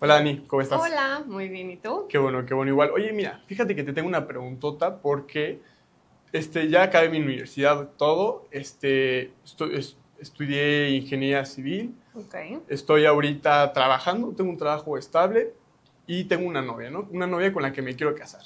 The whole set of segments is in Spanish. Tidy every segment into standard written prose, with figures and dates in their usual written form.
Hola Dani, ¿cómo estás? Hola, muy bien, ¿y tú? Qué bueno, igual. Oye, mira, fíjate que te tengo una preguntota porque ya acabé mi universidad, todo, estudié ingeniería civil, Ok, estoy ahorita trabajando, tengo un trabajo estable y tengo una novia, ¿no? Una novia con la que me quiero casar.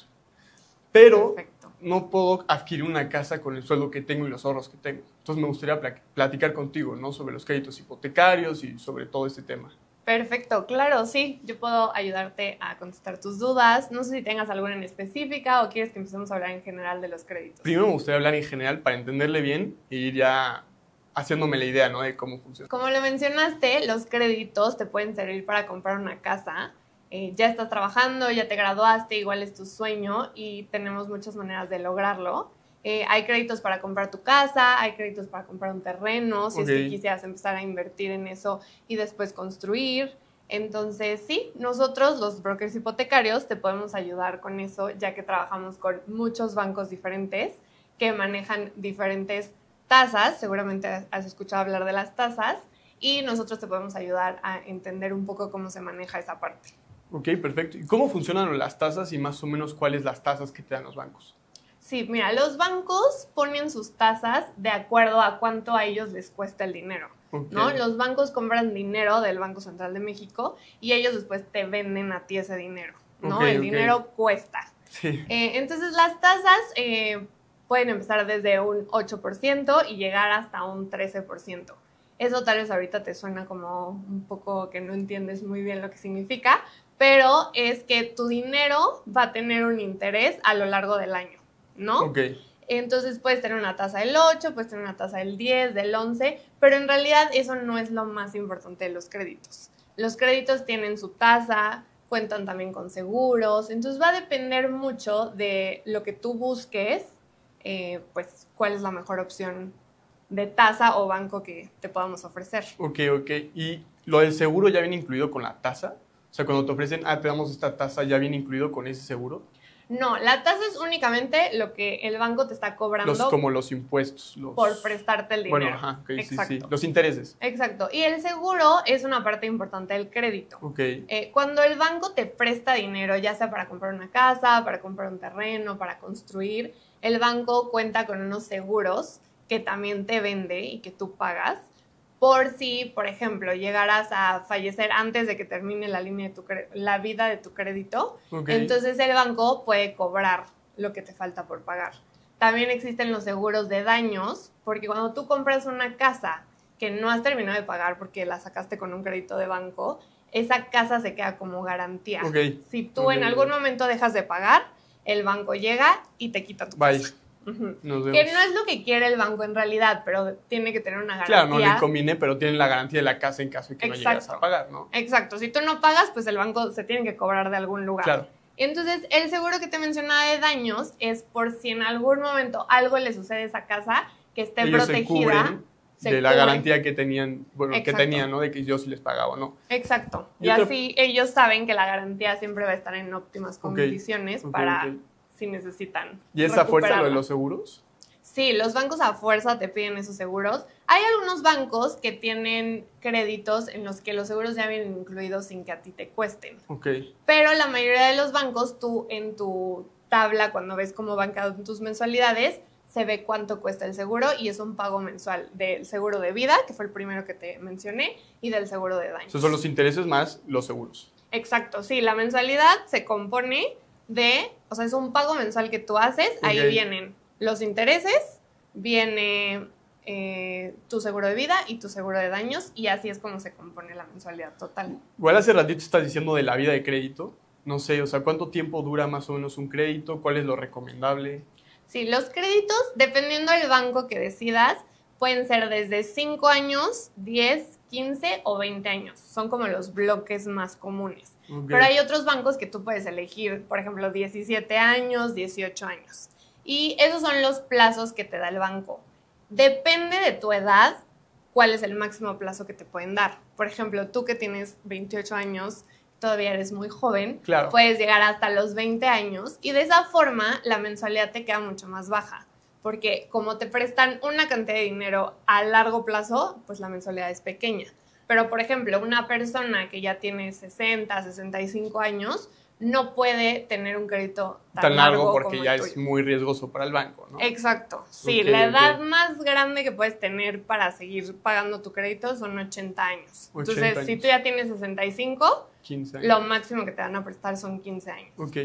Pero perfecto. no puedo adquirir una casa con el sueldo que tengo y los ahorros que tengo. Entonces me gustaría platicar contigo, ¿no? Sobre los créditos hipotecarios y sobre todo este tema. Perfecto, claro, sí, yo puedo ayudarte a contestar tus dudas. No sé si tengas alguna en específica o quieres que empecemos a hablar en general de los créditos. Primero me gustaría hablar en general para entenderle bien e ir ya haciéndome la idea, ¿no? De cómo funciona. Como lo mencionaste, los créditos te pueden servir para comprar una casa. Ya estás trabajando, ya te graduaste, igual es tu sueño y tenemos muchas maneras de lograrlo. Hay créditos para comprar tu casa, hay créditos para comprar un terreno, si es que quisieras empezar a invertir en eso y después construir. Entonces, sí, nosotros, los brokers hipotecarios, te podemos ayudar con eso, ya que trabajamos con muchos bancos diferentes que manejan diferentes tasas. Seguramente has escuchado hablar de las tasas y nosotros te podemos ayudar a entender un poco cómo se maneja esa parte. Ok, perfecto. ¿Y cómo funcionan las tasas y más o menos cuáles las tasas que te dan los bancos? Sí, mira, los bancos ponen sus tasas de acuerdo a cuánto a ellos les cuesta el dinero, ¿no? Los bancos compran dinero del Banco Central de México y ellos después te venden a ti ese dinero, ¿no? El dinero cuesta. Sí. Entonces las tasas pueden empezar desde un 8% y llegar hasta un 13%. Eso tal vez ahorita te suena como un poco que no entiendes muy bien lo que significa, pero es que tu dinero va a tener un interés a lo largo del año, ¿no? Ok. Entonces puedes tener una tasa del 8, puedes tener una tasa del 10, del 11, pero en realidad eso no es lo más importante de los créditos. Los créditos tienen su tasa, cuentan también con seguros, entonces va a depender mucho de lo que tú busques, pues cuál es la mejor opción de tasa o banco que te podamos ofrecer. Ok. ¿Y lo del seguro ya viene incluido con la tasa? O sea, cuando te ofrecen, te damos esta tasa, ¿ya viene incluido con ese seguro? No, la tasa es únicamente lo que el banco te está cobrando. Como los impuestos. Por prestarte el dinero. Bueno, ajá, okay, exacto. Sí. Los intereses. Exacto. Y el seguro es una parte importante del crédito. Ok. Cuando el banco te presta dinero, ya sea para comprar una casa, para comprar un terreno, para construir, el banco cuenta con unos seguros que también te vende y que tú pagas por si, por ejemplo, llegaras a fallecer antes de que termine la vida de tu crédito. Okay. Entonces el banco puede cobrar lo que te falta por pagar. También existen los seguros de daños, porque cuando tú compras una casa que no has terminado de pagar porque la sacaste con un crédito de banco, esa casa se queda como garantía. Okay. Si tú en algún momento dejas de pagar, el banco llega y te quita tu casa. Que no es lo que quiere el banco en realidad, pero tiene que tener una garantía. Claro, no le conviene, pero tienen la garantía de la casa en caso de que no llegues a pagar, ¿no? Exacto. Si tú no pagas, pues el banco se tiene que cobrar de algún lugar. Claro. Entonces, el seguro que te mencionaba de daños es por si en algún momento algo le sucede a esa casa, que esté protegida. De la garantía que tenían, que tenían, ¿no? De que yo sí les pagaba o no. Exacto. Y así ellos saben que la garantía siempre va a estar en óptimas condiciones para si necesitan. ¿Y esa fuerza lo de los seguros? Sí, los bancos a fuerza te piden esos seguros. Hay algunos bancos que tienen créditos en los que los seguros ya vienen incluidos sin que a ti te cuesten. Ok. Pero la mayoría de los bancos, tú en tu tabla, cuando ves cómo van cada tus mensualidades, se ve cuánto cuesta el seguro y es un pago mensual del seguro de vida, que fue el primero que te mencioné, y del seguro de daños. Esos son los intereses más los seguros. Exacto, sí, la mensualidad se compone o sea, es un pago mensual que tú haces, ahí vienen los intereses, viene tu seguro de vida y tu seguro de daños, y así es como se compone la mensualidad total. Igual hace ratito estás diciendo de la vida de crédito, no sé, o sea, ¿cuánto tiempo dura más o menos un crédito? ¿Cuál es lo recomendable? Sí, los créditos, dependiendo del banco que decidas, pueden ser desde 5 años, 10, 15 o 20 años. Son como los bloques más comunes. Pero hay otros bancos que tú puedes elegir, por ejemplo, 17 años, 18 años. Y esos son los plazos que te da el banco. Depende de tu edad, cuál es el máximo plazo que te pueden dar. Por ejemplo, tú que tienes 28 años, todavía eres muy joven, claro, puedes llegar hasta los 20 años y de esa forma la mensualidad te queda mucho más baja. Porque como te prestan una cantidad de dinero a largo plazo, pues la mensualidad es pequeña. Pero, por ejemplo, una persona que ya tiene 60, 65 años no puede tener un crédito tan largo porque como ya el tuyo. es muy riesgoso para el banco, ¿no? Exacto. Sí, Ok, la edad ok. más grande que puedes tener para seguir pagando tu crédito son 80 años. 80 Entonces, si años. tú ya tienes 65, 15 años. lo máximo que te van a prestar son 15 años. Ok.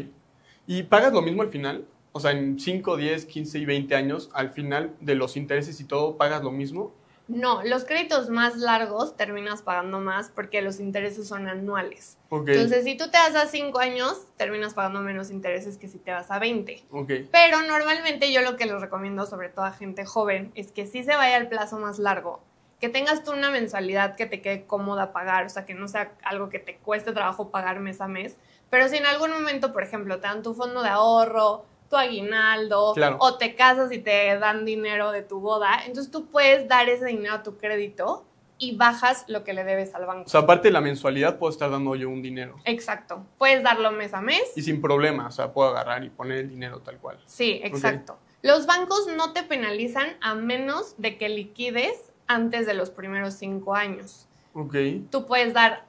¿Y pagas lo mismo al final? O sea, en 5, 10, 15 y 20 años, al final de los intereses y todo, ¿pagas lo mismo? No, los créditos más largos terminas pagando más porque los intereses son anuales. Ok. Entonces, si tú te vas a 5 años, terminas pagando menos intereses que si te vas a 20. Ok. Pero normalmente yo lo que les recomiendo, sobre todo a gente joven, es que sí se vaya al plazo más largo, que tengas tú una mensualidad que te quede cómoda pagar, o sea, que no sea algo que te cueste trabajo pagar mes a mes, pero si en algún momento, por ejemplo, te dan tu fondo de ahorro, tu aguinaldo, Claro. o te casas y te dan dinero de tu boda, entonces tú puedes dar ese dinero a tu crédito y bajas lo que le debes al banco. O sea, aparte de la mensualidad, puedo estar dando yo un dinero. Exacto. Puedes darlo mes a mes. Y sin problema, o sea, puedo agarrar y poner el dinero tal cual. Sí, exacto. Los bancos no te penalizan a menos de que liquides antes de los primeros 5 años. Ok. Tú puedes dar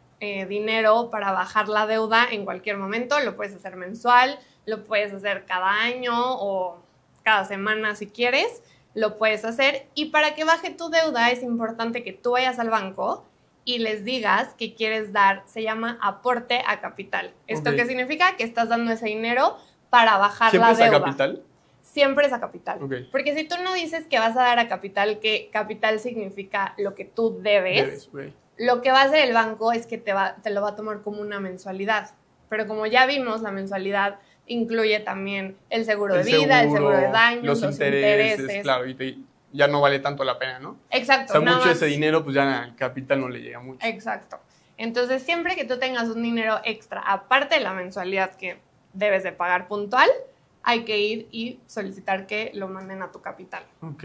dinero para bajar la deuda en cualquier momento, lo puedes hacer mensual, lo puedes hacer cada año o cada semana si quieres, lo puedes hacer. Y para que baje tu deuda es importante que tú vayas al banco y les digas que quieres dar, se llama aporte a capital. ¿Esto Ok. qué significa? Que estás dando ese dinero para bajar ¿Siempre la es a deuda. capital? Siempre es a capital. Ok. Porque si tú no dices que vas a dar a capital, que capital significa lo que tú debes, Ok. lo que va a hacer el banco es que te lo va a tomar como una mensualidad. Pero como ya vimos, la mensualidad incluye también el seguro de vida, el seguro de daños, los los intereses, claro, y ya no vale tanto la pena, ¿no? Exacto. O sea, nada mucho más. ese dinero, pues ya al capital no le llega mucho. Exacto. Entonces, siempre que tú tengas un dinero extra, aparte de la mensualidad que debes de pagar puntual, hay que ir y solicitar que lo manden a tu capital. Ok.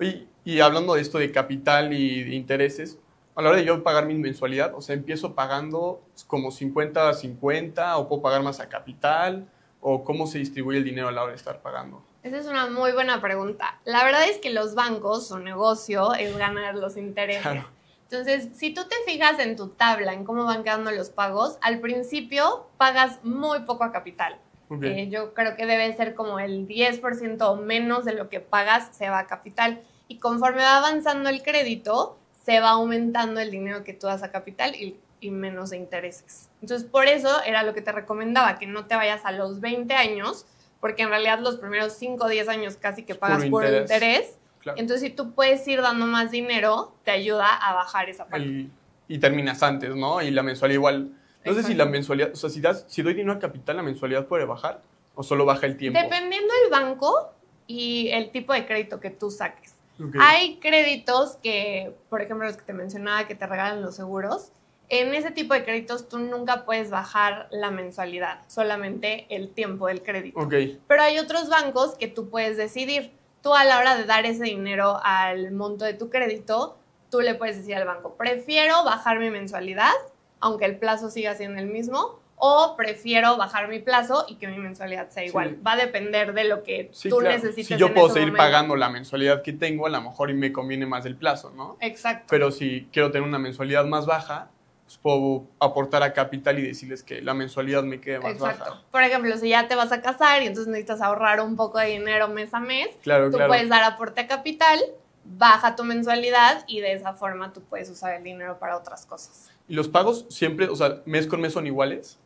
Oye, y hablando de esto de capital y de intereses, a la hora de yo pagar mi mensualidad, o sea, empiezo pagando como 50 a 50, o puedo pagar más a capital, o cómo se distribuye el dinero a la hora de estar pagando. Esa es una muy buena pregunta. La verdad es que los bancos, su negocio es ganar los intereses. Claro. Entonces, si tú te fijas en tu tabla, en cómo van quedando los pagos, al principio pagas muy poco a capital. Ok. Yo creo que debe ser como el 10% o menos de lo que pagas se va a capital. Y conforme va avanzando el crédito, se va aumentando el dinero que tú das a capital y menos de intereses. Entonces, por eso era lo que te recomendaba, que no te vayas a los 20 años, porque en realidad los primeros 5 o 10 años casi que pagas Puro por interés. interés. Claro. Entonces, si tú puedes ir dando más dinero, te ayuda a bajar esa parte. Y terminas antes, ¿no? Y la mensualidad igual. No sé si la Exacto. mensualidad, o sea, si doy dinero a capital, ¿la mensualidad puede bajar? ¿O solo baja el tiempo? Dependiendo del banco y el tipo de crédito que tú saques. Ok. Hay créditos que, por ejemplo, los que te mencionaba, que te regalan los seguros. En ese tipo de créditos tú nunca puedes bajar la mensualidad, solamente el tiempo del crédito. Ok. Pero hay otros bancos que tú puedes decidir. Tú a la hora de dar ese dinero al monto de tu crédito, tú le puedes decir al banco, prefiero bajar mi mensualidad, aunque el plazo siga siendo el mismo, o prefiero bajar mi plazo y que mi mensualidad sea igual. Sí. Va a depender de lo que Sí, tú claro. necesites. Si yo en puedo ese seguir momento. pagando la mensualidad que tengo, a lo mejor y me conviene más el plazo, ¿no? Exacto. Pero si quiero tener una mensualidad más baja, pues puedo aportar a capital y decirles que la mensualidad me quede más Exacto. baja. Por ejemplo, si ya te vas a casar y entonces necesitas ahorrar un poco de dinero mes a mes, Claro, tú claro. puedes dar aporte a capital, baja tu mensualidad y de esa forma tú puedes usar el dinero para otras cosas. ¿Y los pagos siempre, o sea, mes con mes son iguales?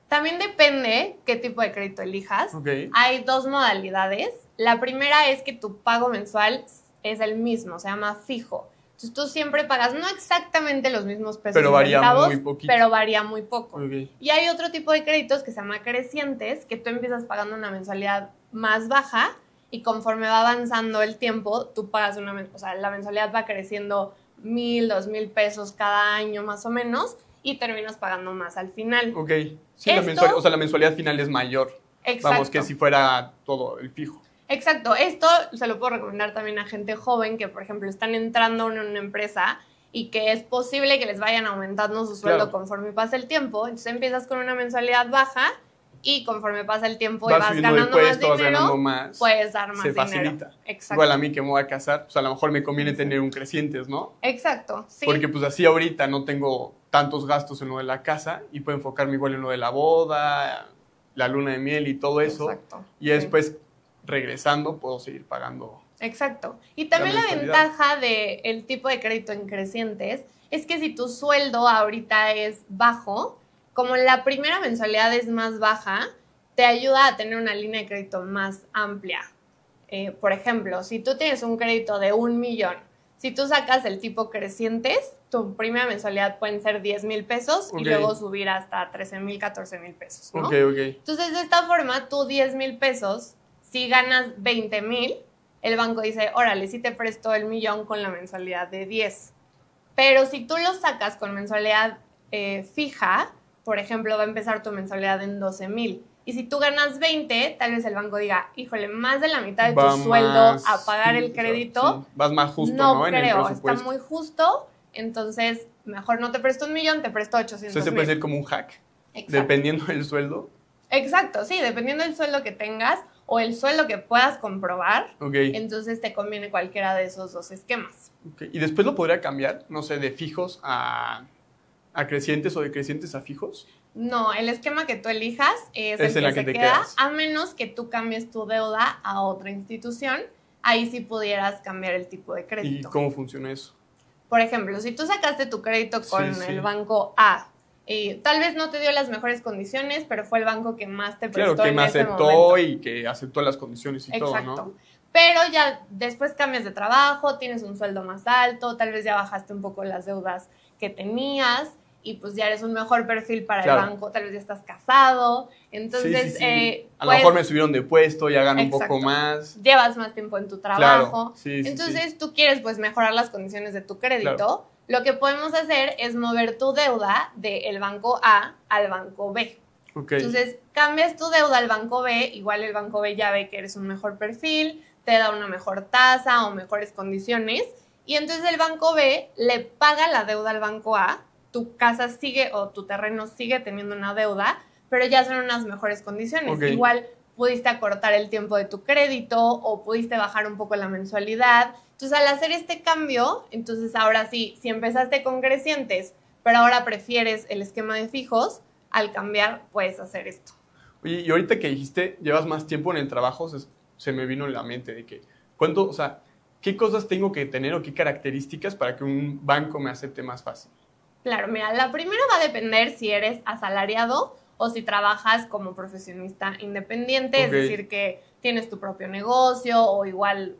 También depende qué tipo de crédito elijas. Ok. Hay 2 modalidades. La primera es que tu pago mensual es el mismo, se llama fijo. Entonces tú siempre pagas no exactamente los mismos pesos Pero y varía centavos, muy poquito. pero varía muy poco. Ok. Y hay otro tipo de créditos que se llama crecientes, que tú empiezas pagando una mensualidad más baja y conforme va avanzando el tiempo, tú pagas o sea, la mensualidad va creciendo 1,000, 2,000 pesos cada año más o menos y terminas pagando más al final. Ok. Sí, la Esto- mensualidad, o sea, la mensualidad final es mayor. Exacto. Vamos, que si fuera todo el fijo. Exacto, esto se lo puedo recomendar también a gente joven que, por ejemplo, están entrando en una empresa y que es posible que les vayan aumentando su sueldo Claro. conforme pasa el tiempo. Entonces empiezas con una mensualidad baja y conforme pasa el tiempo y Vas vas subiendo de ganando más puesto, vas ganando dinero, más. puedes dar más Se dinero. facilita. Exacto. Igual a mí que me voy a casar, pues a lo mejor me conviene tener un crecientes, ¿no? Exacto, sí. Porque pues así ahorita no tengo tantos gastos en lo de la casa y puedo enfocarme igual en lo de la boda, la luna de miel y todo eso. Exacto, Y después, regresando, puedo seguir pagando. Exacto. Y también la mensualidad. ventaja del tipo de crédito en crecientes es que si tu sueldo ahorita es bajo, como la primera mensualidad es más baja, te ayuda a tener una línea de crédito más amplia. Por ejemplo, si tú tienes un crédito de 1 millón, si tú sacas el tipo crecientes, tu primera mensualidad pueden ser 10,000 pesos y Ok. luego subir hasta 13,000, 14,000 pesos, ¿no? Ok. Entonces, de esta forma, tú 10,000 pesos, si ganas 20,000, el banco dice, órale, sí te presto el millón con la mensualidad de 10. Pero si tú lo sacas con mensualidad fija, por ejemplo, va a empezar tu mensualidad en 12,000. Y si tú ganas 20, tal vez el banco diga, híjole, más de la mitad de tu Va sueldo más, a pagar el sí, crédito. sí. Vas más justo, ¿no? En el creo, está presupuesto. muy justo. Entonces, mejor no te presto 1 millón, te presto 800,000. Eso se puede ser como un hack, Exacto. dependiendo del sueldo. Exacto, sí, dependiendo del sueldo que tengas o el sueldo que puedas comprobar, Ok. entonces te conviene cualquiera de esos dos esquemas. Ok. Y después lo podría cambiar, no sé, de fijos a crecientes o de crecientes a fijos. No, el esquema que tú elijas es Es el en que la que se te queda, quedas. a menos que tú cambies tu deuda a otra institución. Ahí sí pudieras cambiar el tipo de ¿Y crédito. cómo funciona eso? Por ejemplo, si tú sacaste tu crédito con Sí. el banco A, tal vez no te dio las mejores condiciones, pero fue el banco que más te prestó Claro, que en me ese aceptó momento. y que aceptó las condiciones y todo, Exacto. ¿no? Pero ya después cambias de trabajo, tienes un sueldo más alto, tal vez ya bajaste un poco las deudas que tenías y pues ya eres un mejor perfil para Claro. el banco, tal vez ya estás casado, entonces Sí. A lo pues, mejor me subieron de puesto, ya gano un Exacto. poco más. llevas más tiempo en tu Claro. trabajo, Sí. entonces tú quieres pues mejorar las condiciones de tu crédito. Claro. Lo que podemos hacer es mover tu deuda del banco A al banco B. Ok. Entonces, cambias tu deuda al banco B, igual el banco B ya ve que eres un mejor perfil, te da una mejor tasa o mejores condiciones, y entonces el banco B le paga la deuda al banco A, tu casa sigue o tu terreno sigue teniendo una deuda, pero ya son unas mejores condiciones. Ok. Igual pudiste acortar el tiempo de tu crédito o pudiste bajar un poco la mensualidad. Entonces, al hacer este cambio, entonces ahora sí, si empezaste con crecientes, pero ahora prefieres el esquema de fijos, al cambiar puedes hacer esto. Oye, y ahorita que dijiste, llevas más tiempo en el trabajo, se me vino en la mente de que, ¿cuánto, o sea, qué cosas tengo que tener o qué características para que un banco me acepte más fácil? Claro, mira, la primera va a depender si eres asalariado o si trabajas como profesionista independiente, Ok. es decir, que tienes tu propio negocio o igual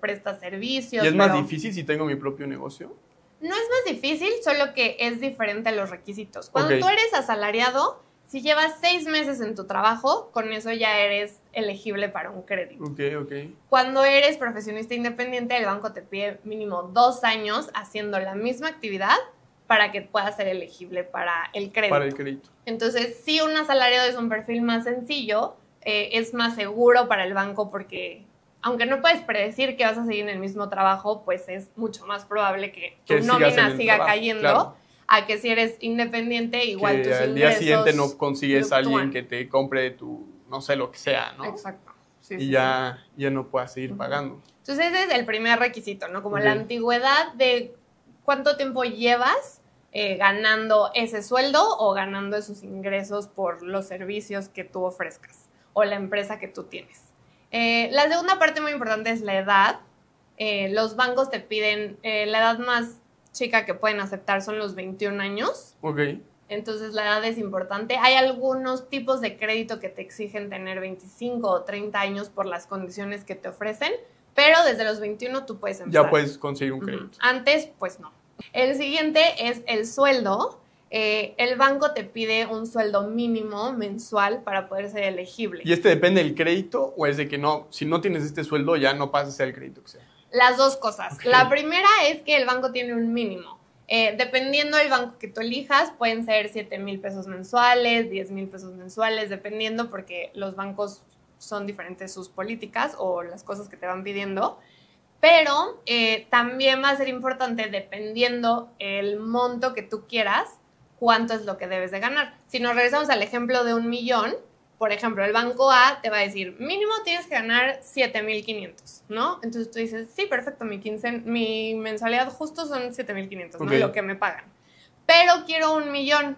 prestas servicios. ¿Y es más pero difícil si tengo mi propio negocio? No es más difícil, solo que es diferente a los requisitos. Cuando Ok. tú eres asalariado, si llevas 6 meses en tu trabajo, con eso ya eres elegible para un crédito. Ok. Cuando eres profesionista independiente, el banco te pide mínimo 2 años haciendo la misma actividad para que puedas ser elegible para el crédito. Para el crédito. Entonces, si un asalariado es un perfil más sencillo, es más seguro para el banco porque, aunque no puedes predecir que vas a seguir en el mismo trabajo, pues es mucho más probable que tu Que sigas en nómina el siga trabajo, cayendo, claro. a que si eres independiente, igual Que tus al ingresos día siguiente no consigues a alguien fluctúan. que te compre tu, no sé, lo que sea, ¿no? Exacto. Sí, Y sí, ya no puedas seguir Ujú. pagando. Entonces ese es el primer requisito, ¿no? Como Ok. la antigüedad de cuánto tiempo llevas ganando ese sueldo o ganando esos ingresos por los servicios que tú ofrezcas o la empresa que tú tienes. La segunda parte muy importante es la edad. Los bancos te piden, la edad más chica que pueden aceptar son los 21 años. Ok. Entonces la edad es importante. Hay algunos tipos de crédito que te exigen tener 25 o 30 años por las condiciones que te ofrecen, pero desde los 21 tú puedes empezar. Ya puedes conseguir un crédito. Ujú. Antes, pues no. El siguiente es el sueldo. El banco te pide un sueldo mínimo mensual para poder ser elegible. ¿Y depende del crédito o es de que no, si no tienes este sueldo ya no pasas el crédito que sea? Las dos cosas. Ok. La primera es que el banco tiene un mínimo. Dependiendo del banco que tú elijas, pueden ser 7,000 pesos mensuales, 10,000 pesos mensuales, dependiendo porque los bancos son diferentes sus políticas o las cosas que te van pidiendo. Pero también va a ser importante, dependiendo el monto que tú quieras, cuánto es lo que debes de ganar. Si nos regresamos al ejemplo de 1 millón, por ejemplo, el banco A te va a decir, mínimo tienes que ganar 7,500, ¿no? Entonces tú dices, sí, perfecto, mi mensualidad justo son 7,500, ¿no? Lo que me pagan. Pero quiero 1,000,000.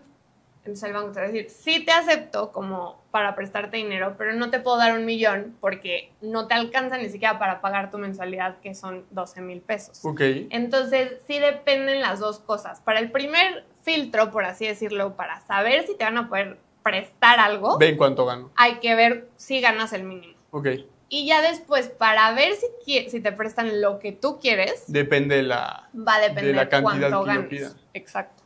Entonces el banco te va a decir, sí te acepto como para prestarte dinero, pero no te puedo dar 1,000,000 porque no te alcanza ni siquiera para pagar tu mensualidad, que son 12,000 pesos. Entonces sí dependen las dos cosas. Para el primer filtro, por así decirlo, para saber si te van a poder prestar algo, ven cuánto gano. Hay que ver si ganas el mínimo. Y ya después, para ver si te prestan lo que tú quieres, va a depender de la cantidad que ganes. yo pida. Exacto.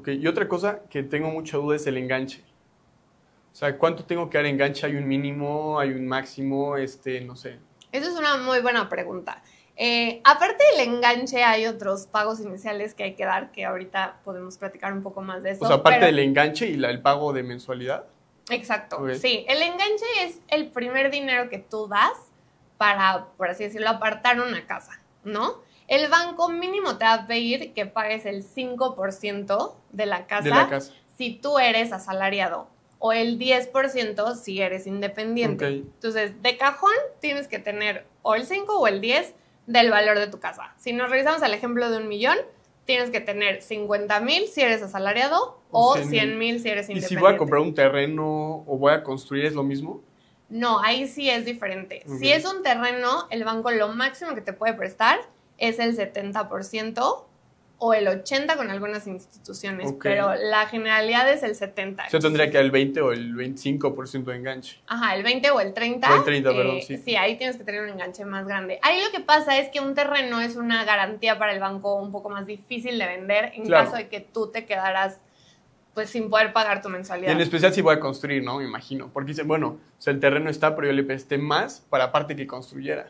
Y otra cosa que tengo mucha duda es el enganche. O sea, ¿cuánto tengo que dar enganche? ¿Hay un mínimo? ¿Hay un máximo? No sé. Esa es una muy buena pregunta. Aparte del enganche, hay otros pagos iniciales que hay que dar, que ahorita podemos platicar un poco más de eso. O sea, aparte del enganche y el pago de mensualidad. Exacto, sí. El enganche es el primer dinero que tú das para, por así decirlo, apartar una casa, ¿no? El banco mínimo te va a pedir que pagues el 5% de la casa si tú eres asalariado o el 10% si eres independiente. Entonces, de cajón tienes que tener o el 5 o el 10 del valor de tu casa. Si nos revisamos al ejemplo de 1,000,000, tienes que tener 50,000 si eres asalariado o 100,000 si eres independiente. ¿Y si voy a comprar un terreno o voy a construir es lo mismo? No, ahí sí es diferente. Si es un terreno, el banco lo máximo que te puede prestar es el 70% o el 80% con algunas instituciones, pero la generalidad es el 70%. Yo tendría que dar el 20 o el 25% de enganche. Ajá, el 20 o el 30. O el 30, perdón, sí. Sí, ahí tienes que tener un enganche más grande. Ahí lo que pasa es que un terreno es una garantía para el banco un poco más difícil de vender en caso de que tú te quedaras pues sin poder pagar tu mensualidad. Y en especial si voy a construir, ¿no? Me imagino. Porque dicen, bueno, o sea, el terreno está, pero yo le presté más para aparte que construyera.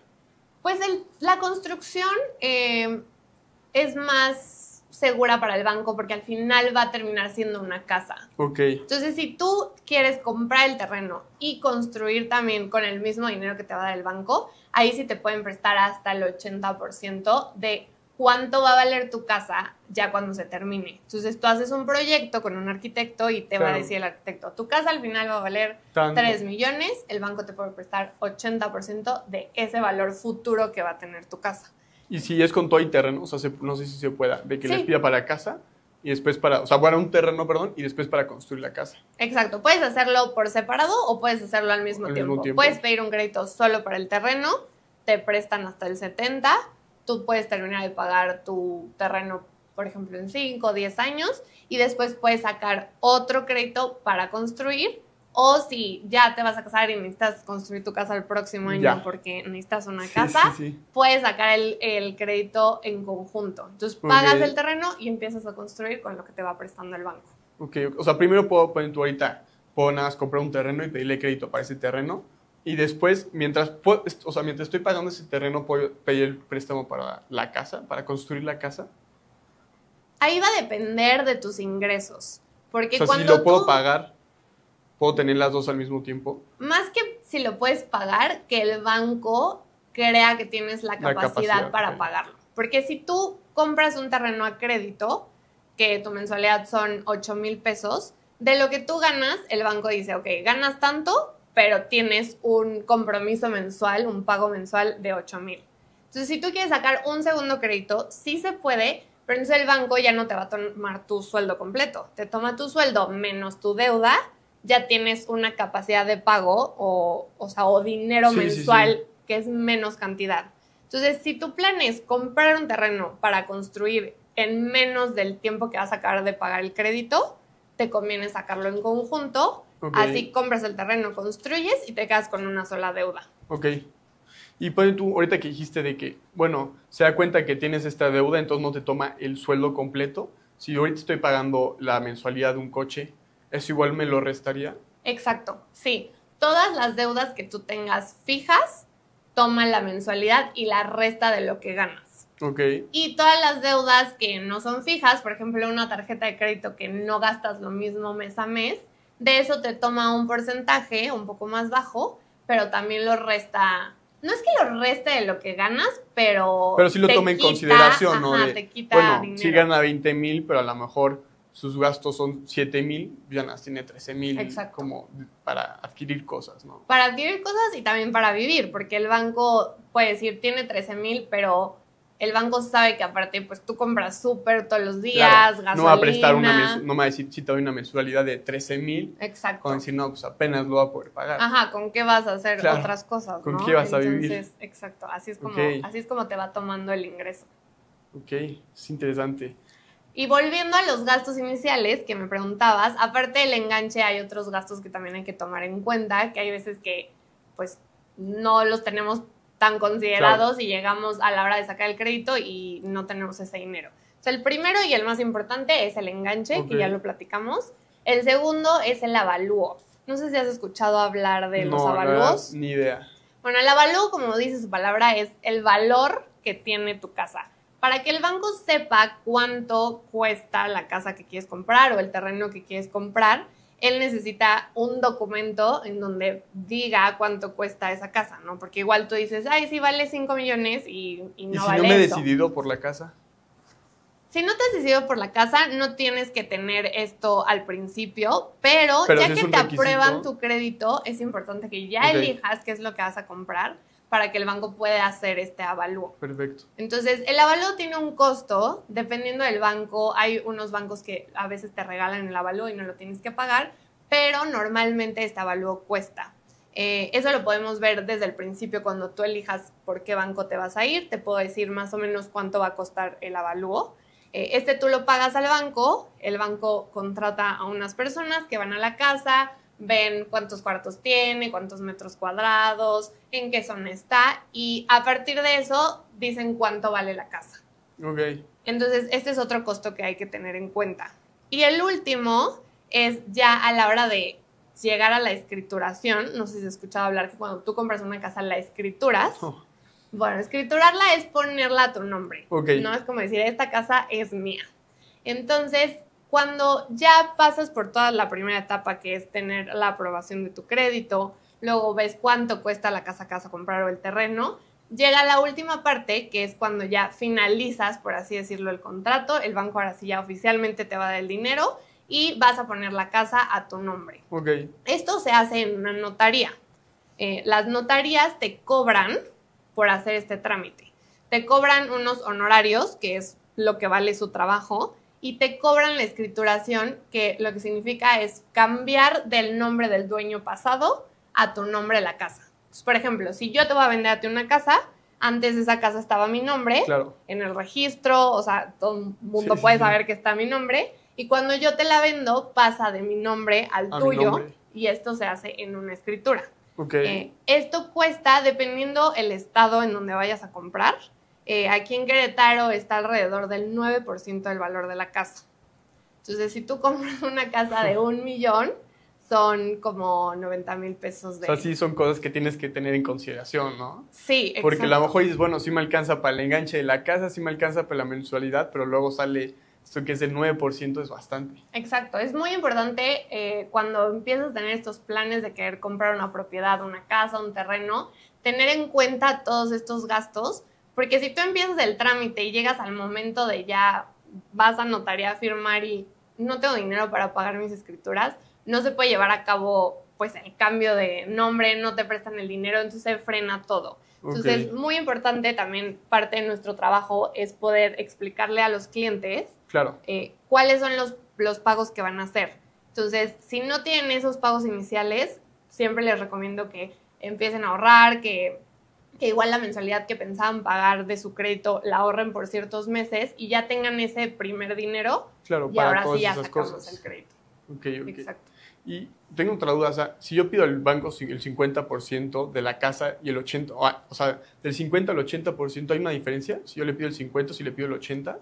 Pues la construcción es más segura para el banco porque al final va a terminar siendo una casa. Entonces, si tú quieres comprar el terreno y construir también con el mismo dinero que te va a dar el banco, ahí sí te pueden prestar hasta el 80% de cuánto va a valer tu casa ya cuando se termine. Entonces, tú haces un proyecto con un arquitecto y te va a decir el arquitecto, tu casa al final va a valer 3 millones, el banco te puede prestar 80% de ese valor futuro que va a tener tu casa. Y si es con todo y terreno, o sea, no sé si se pueda, de que les pida para casa y después para, o sea, para un terreno, perdón, y después para construir la casa. Exacto, puedes hacerlo por separado o puedes hacerlo al mismo tiempo. Puedes pedir un crédito solo para el terreno, te prestan hasta el 70%, tú puedes terminar de pagar tu terreno, por ejemplo, en 5 o 10 años y después puedes sacar otro crédito para construir. O si ya te vas a casar y necesitas construir tu casa el próximo año porque necesitas una casa, puedes sacar el crédito en conjunto. Entonces pagas el terreno y empiezas a construir con lo que te va prestando el banco. O sea, primero puedo nada más comprar un terreno y pedirle crédito para ese terreno. Y después, mientras estoy pagando ese terreno, puedo pedir el préstamo para la casa, para construir la casa. Ahí va a depender de tus ingresos. Porque o sea, cuando si lo puedo pagar, ¿puedo tener las dos al mismo tiempo? Más que si lo puedes pagar, que el banco crea que tienes la capacidad para pagarlo. Porque si tú compras un terreno a crédito, que tu mensualidad son 8,000 pesos, de lo que tú ganas, el banco dice, ok, ganas tanto, pero tienes un compromiso mensual, un pago mensual de 8,000. Entonces, si tú quieres sacar un segundo crédito, sí se puede, pero entonces el banco ya no te va a tomar tu sueldo completo. Te toma tu sueldo menos tu deuda, ya tienes una capacidad de pago o dinero mensual que es menos cantidad. Entonces, si tu plan es comprar un terreno para construir en menos del tiempo que vas a sacar de pagar el crédito, te conviene sacarlo en conjunto. Así compras el terreno, construyes y te quedas con una sola deuda. Y pues tú, ahorita que dijiste de que, bueno, se da cuenta que tienes esta deuda, entonces no te toma el sueldo completo. Si ahorita estoy pagando la mensualidad de un coche, ¿eso igual me lo restaría? Exacto, sí. Todas las deudas que tú tengas fijas, toman la mensualidad y la resta de lo que ganas. Y todas las deudas que no son fijas, por ejemplo, una tarjeta de crédito que no gastas lo mismo mes a mes, de eso te toma un porcentaje un poco más bajo, pero también lo resta. No es que lo reste de lo que ganas, pero sí lo toma en consideración, ¿no? Te quita dinero. Sí gana 20,000, pero a lo mejor sus gastos son 7,000, ya nada más tiene 13,000 Exacto. como para adquirir cosas, ¿no? Para adquirir cosas y también para vivir, porque el banco puede decir tiene 13,000, pero el banco sabe que aparte pues tú compras súper todos los días, Claro, gasolina. no va a prestar no me va a decir si te doy una mensualidad de 13,000, Exacto. con decir, no, pues apenas lo va a poder pagar. Ajá, ¿con qué vas a hacer Claro, otras cosas? ¿con ¿no? qué vas a vivir? Entonces, exacto, así es Ok. como te va tomando el ingreso. Ok, es interesante. Y volviendo a los gastos iniciales que me preguntabas, aparte del enganche hay otros gastos que también hay que tomar en cuenta, que hay veces que pues no los tenemos tan considerados y llegamos a la hora de sacar el crédito y no tenemos ese dinero. O sea, el primero y el más importante es el enganche, Ok. que ya lo platicamos. El segundo es el avalúo. No sé si has escuchado hablar de los No, la verdad, avalúos. ni idea. Bueno, el avalúo, como dice su palabra, es el valor que tiene tu casa. Para que el banco sepa cuánto cuesta la casa que quieres comprar o el terreno que quieres comprar, él necesita un documento en donde diga cuánto cuesta esa casa, ¿no? Porque igual tú dices, ay, sí vale 5 millones y ¿Y no si vale no me he eso. decidido por la casa? Si no te has decidido por la casa, no tienes que tener esto al principio, pero Pero ya si es que un te requisito. aprueban tu crédito, es importante que ya Ok. elijas qué es lo que vas a comprar para que el banco pueda hacer este avalúo. Perfecto. Entonces, el avalúo tiene un costo, dependiendo del banco. Hay unos bancos que a veces te regalan el avalúo y no lo tienes que pagar, pero normalmente este avalúo cuesta. Eso lo podemos ver desde el principio cuando tú elijas por qué banco te vas a ir. Te puedo decir más o menos cuánto va a costar el avalúo. Tú lo pagas al banco, el banco contrata a unas personas que van a la casa, ven cuántos cuartos tiene, cuántos metros cuadrados, en qué zona está y a partir de eso dicen cuánto vale la casa. Ok. Entonces, este es otro costo que hay que tener en cuenta. Y el último es ya a la hora de llegar a la escrituración. No sé si has escuchado hablar que cuando tú compras una casa la escrituras. Oh, Bueno, escriturarla es ponerla a tu nombre. Ok. No es como decir, esta casa es mía. Entonces, cuando ya pasas por toda la primera etapa, que es tener la aprobación de tu crédito, luego ves cuánto cuesta la casa que vas a comprar o el terreno, llega la última parte, que es cuando ya finalizas, por así decirlo, el contrato. El banco ahora sí ya oficialmente te va a dar el dinero y vas a poner la casa a tu nombre. Ok. Esto se hace en una notaría. Las notarías te cobran por hacer este trámite. Te cobran unos honorarios, que es lo que vale su trabajo, y te cobran la escrituración, que lo que significa es cambiar del nombre del dueño pasado a tu nombre de la casa. Entonces, por ejemplo, si yo te voy a vender a ti una casa, antes de esa casa estaba mi nombre, Claro. en el registro, o sea, todo el mundo Sí, puede sí, sí. saber que está mi nombre, y cuando yo te la vendo, pasa de mi nombre al A mi tuyo, nombre. y esto se hace en una escritura. Ok. Esto cuesta dependiendo el estado en donde vayas a comprar. Aquí en Querétaro está alrededor del 9% del valor de la casa. Entonces, si tú compras una casa de 1 millón, son como 90,000 pesos O de... sea, sí son cosas que tienes que tener en consideración, ¿no? Sí, exacto. Porque a lo mejor dices, bueno, sí me alcanza para el enganche de la casa, sí me alcanza para la mensualidad, pero luego sale esto que es el 9%, es bastante. Exacto, es muy importante cuando empiezas a tener estos planes de querer comprar una propiedad, una casa, un terreno, tener en cuenta todos estos gastos, porque si tú empiezas el trámite y llegas al momento de ya vas a notaría a firmar y no tengo dinero para pagar mis escrituras, no se puede llevar a cabo pues el cambio de nombre, no te prestan el dinero, entonces se frena todo. Entonces, Ok. muy importante también, parte de nuestro trabajo es poder explicarle a los clientes Claro. cuáles son los pagos que van a hacer. Entonces, si no tienen esos pagos iniciales, siempre les recomiendo que empiecen a ahorrar, que igual la mensualidad que pensaban pagar de su crédito la ahorren por ciertos meses y ya tengan ese primer dinero Claro, y para ahora todas sí ya esas sacamos cosas. el crédito. Ok. Exacto. Y tengo otra duda, o sea, si yo pido al banco el 50% de la casa y el 80%, o sea, del 50 al 80%, ¿hay una diferencia? Si yo le pido el 50, si le pido el 80.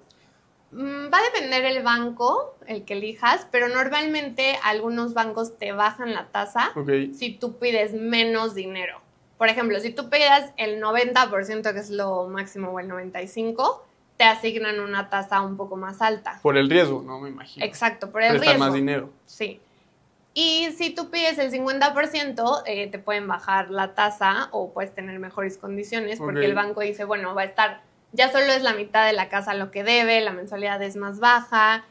Va a depender el banco, el que elijas, pero normalmente algunos bancos te bajan la tasa Ok. si tú pides menos dinero. Por ejemplo, si tú pides el 90%, que es lo máximo, o el 95%, te asignan una tasa un poco más alta. Por el riesgo, ¿no? Me imagino. Exacto, por el Prestar riesgo. más dinero. Sí. Y si tú pides el 50%, te pueden bajar la tasa o puedes tener mejores condiciones porque Ok. el banco dice, bueno, va a estar, ya solo es la mitad de la casa lo que debe, la mensualidad es más baja,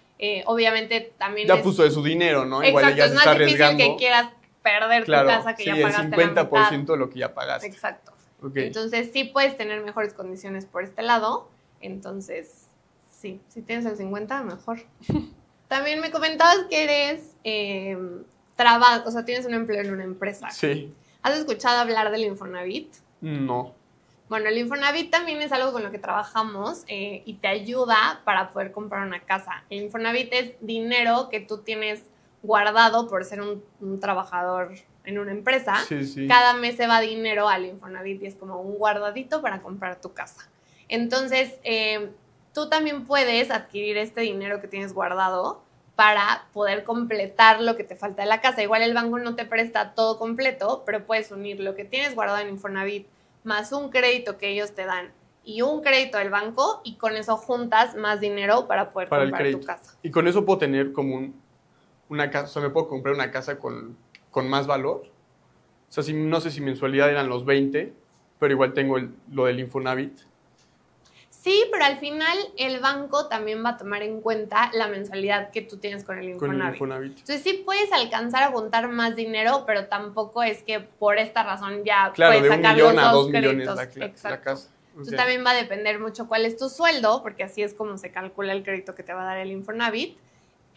Obviamente también ya puso de su dinero, ¿no? Igual exacto, ella es se más está difícil arriesgando. que quieras perder Claro, tu casa que sí, ya el pagaste 50% de lo que ya pagaste. Exacto. Okay. Entonces sí puedes tener mejores condiciones por este lado. Entonces, sí, si tienes el 50, mejor. También me comentabas que eres o sea, tienes un empleo en una empresa. Sí. ¿Has escuchado hablar del Infonavit? No. Bueno, el Infonavit también es algo con lo que trabajamos y te ayuda para poder comprar una casa. El Infonavit es dinero que tú tienes guardado por ser un trabajador en una empresa. Sí, sí. Cada mes se va dinero al Infonavit y es como un guardadito para comprar tu casa. Entonces, tú también puedes adquirir este dinero que tienes guardado para poder completar lo que te falta de la casa. Igual el banco no te presta todo completo, pero puedes unir lo que tienes guardado en Infonavit más un crédito que ellos te dan y un crédito del banco y con eso juntas más dinero para poder comprar tu casa. Y con eso puedo tener como una casa, o sea, me puedo comprar una casa con más valor. O sea, no sé si mensualidad eran los 20, pero igual tengo lo del Infonavit. Sí, pero al final el banco también va a tomar en cuenta la mensualidad que tú tienes con el Infonavit. Entonces sí puedes alcanzar a juntar más dinero, pero tampoco es que por esta razón ya puedes sacar los 2 créditos. La casa. Entonces también va a depender mucho cuál es tu sueldo, porque así es como se calcula el crédito que te va a dar el Infonavit,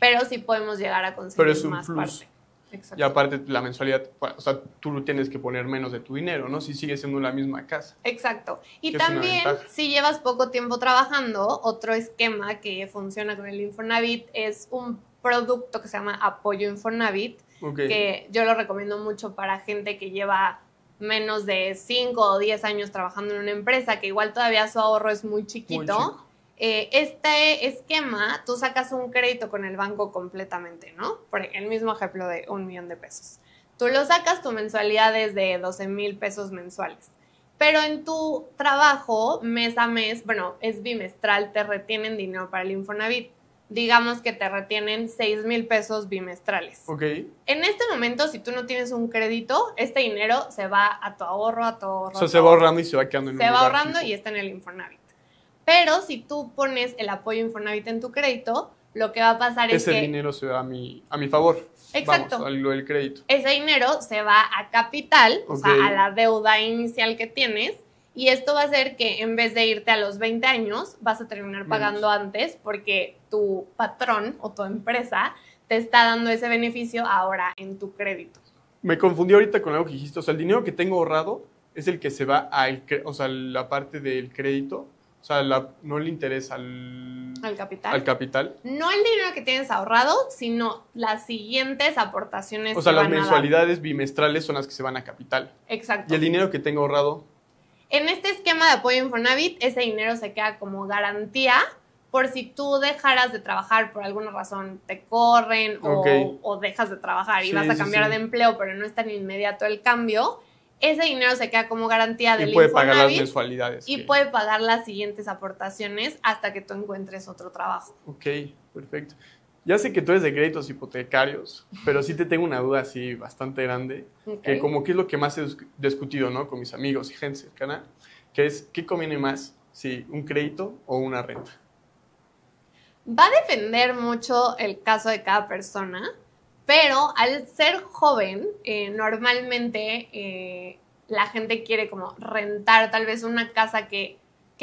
pero sí podemos llegar a conseguir más parte. Exacto. Y aparte la mensualidad, o sea, tú tienes que poner menos de tu dinero, ¿no? Si sigue siendo la misma casa. Exacto. Y también, si llevas poco tiempo trabajando, otro esquema que funciona con el Infonavit es un producto que se llama Apoyo Infonavit, que yo lo recomiendo mucho para gente que lleva menos de 5 o 10 años trabajando en una empresa, que igual todavía su ahorro es muy chiquito. Muy chico. Este esquema, tú sacas un crédito con el banco completamente, ¿no? Por el mismo ejemplo de 1 millón de pesos. Tú lo sacas, tu mensualidad es de 12,000 pesos mensuales. Pero en tu trabajo, mes a mes, bueno, es bimestral, te retienen dinero para el Infonavit. Digamos que te retienen 6,000 pesos bimestrales. En este momento, si tú no tienes un crédito, este dinero se va a tu ahorro, O sea, se va ahorrando y se va quedando en un lugar fijo. Se va ahorrando y está en el Infonavit. Pero si tú pones el apoyo Infonavit en tu crédito, lo que va a pasar es que ese dinero se va a mi favor. Exacto. Vamos, a lo del crédito. Ese dinero se va a capital, o sea, a la deuda inicial que tienes, y esto va a hacer que en vez de irte a los 20 años, vas a terminar pagando antes porque tu patrón o tu empresa te está dando ese beneficio ahora en tu crédito. Me confundí ahorita con algo que dijiste. O sea, el dinero que tengo ahorrado es el que se va o sea, la parte del crédito. O sea, no le interesa al capital. Al capital. No el dinero que tienes ahorrado, sino las siguientes aportaciones. O sea, las mensualidades bimestrales son las que se van a capital. Exacto. Y el dinero que tengo ahorrado. En este esquema de apoyo Infonavit, ese dinero se queda como garantía por si tú dejaras de trabajar por alguna razón, te corren o dejas de trabajar y vas a cambiar de empleo, pero no es tan inmediato el cambio. Ese dinero se queda como garantía del Infonavit. Y puede pagar las mensualidades. Y puede pagar las siguientes aportaciones hasta que tú encuentres otro trabajo. Ok, perfecto. Ya sé que tú eres de créditos hipotecarios, pero sí te tengo una duda así bastante grande, que como que es lo que más he discutido, ¿no? Con mis amigos y gente cercana, que es, ¿qué conviene más? ¿Si un crédito o una renta? Va a depender mucho el caso de cada persona. Pero al ser joven, normalmente la gente quiere como rentar tal vez una casa que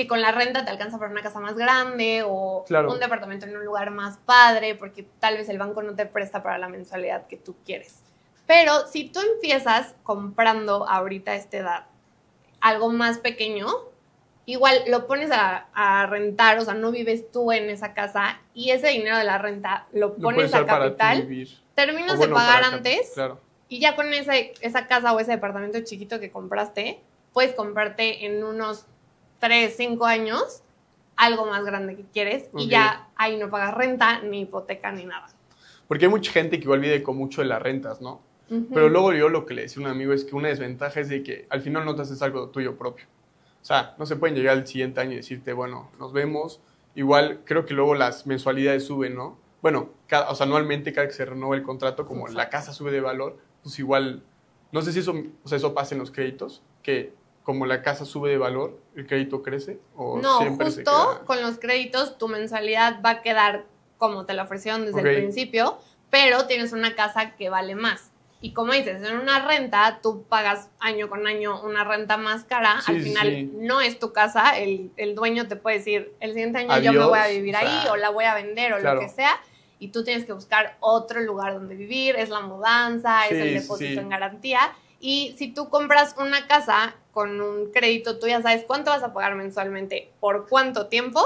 con la renta te alcanza para una casa más grande o un departamento en un lugar más padre porque tal vez el banco no te presta para la mensualidad que tú quieres. Pero si tú empiezas comprando ahorita a esta edad algo más pequeño, igual lo pones a rentar, o sea, no vives tú en esa casa y ese dinero de la renta lo pones a capital. Terminas de pagar antes y ya con esa casa o ese departamento chiquito que compraste, puedes comprarte en unos 3, 5 años algo más grande que quieres y ya ahí no pagas renta, ni hipoteca, ni nada. Porque hay mucha gente que igual vive con mucho de las rentas, ¿no? Pero luego yo lo que le decía a un amigo es que una desventaja es de que al final no te haces algo tuyo propio. O sea, no se pueden llegar al siguiente año y decirte, bueno, nos vemos. Igual creo que luego las mensualidades suben, ¿no? Bueno, o sea, anualmente cada que se renueva el contrato, como la casa sube de valor, pues igual, no sé si eso pasa en los créditos, que como la casa sube de valor, el crédito crece o no, siempre justo con los créditos tu mensualidad va a quedar como te la ofrecieron desde el principio, pero tienes una casa que vale más. Y como dices, en una renta, tú pagas año con año una renta más cara. Al final no es tu casa. El dueño te puede decir, el siguiente año yo me voy a vivir ahí o la voy a vender o lo que sea. Y tú tienes que buscar otro lugar donde vivir. Es la mudanza, es el depósito en garantía. Y si tú compras una casa con un crédito, tú ya sabes cuánto vas a pagar mensualmente, por cuánto tiempo.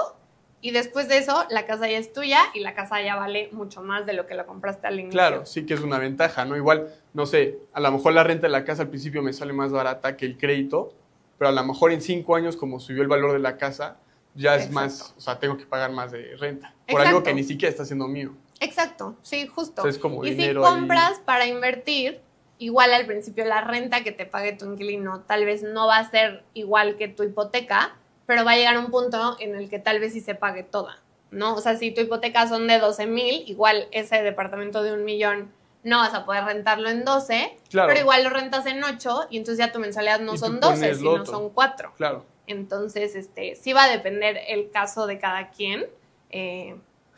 Y después de eso, la casa ya es tuya y la casa ya vale mucho más de lo que la compraste al inicio. Claro, sí que es una ventaja, ¿no? Igual, no sé, a lo mejor la renta de la casa al principio me sale más barata que el crédito, pero a lo mejor en 5 años, como subió el valor de la casa, ya es más, o sea, tengo que pagar más de renta. Por algo que ni siquiera está siendo mío. Exacto, sí, justo. O sea, es como y dinero si compras para invertir, igual al principio la renta que te pague tu inquilino tal vez no va a ser igual que tu hipoteca, pero va a llegar un punto en el que tal vez sí se pague toda, ¿no? O sea, si tu hipoteca son de 12,000, igual ese departamento de 1,000,000 no vas a poder rentarlo en 12, pero igual lo rentas en 8 y entonces ya tu mensualidad no son 12, sino son 4. Claro. Entonces, sí va a depender el caso de cada quien,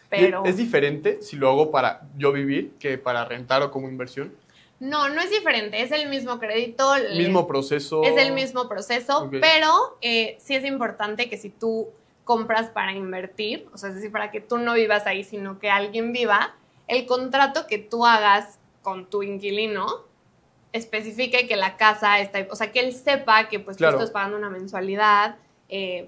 pero... ¿Es diferente si lo hago para yo vivir que para rentar o como inversión? No, no es diferente, es el mismo crédito. Mismo proceso. Es el mismo proceso, pero sí es importante que si tú compras para invertir, o sea, es decir, para que tú no vivas ahí, sino que alguien viva, el contrato que tú hagas con tu inquilino especifique que la casa está, o sea, que él sepa que pues tú estás pagando una mensualidad,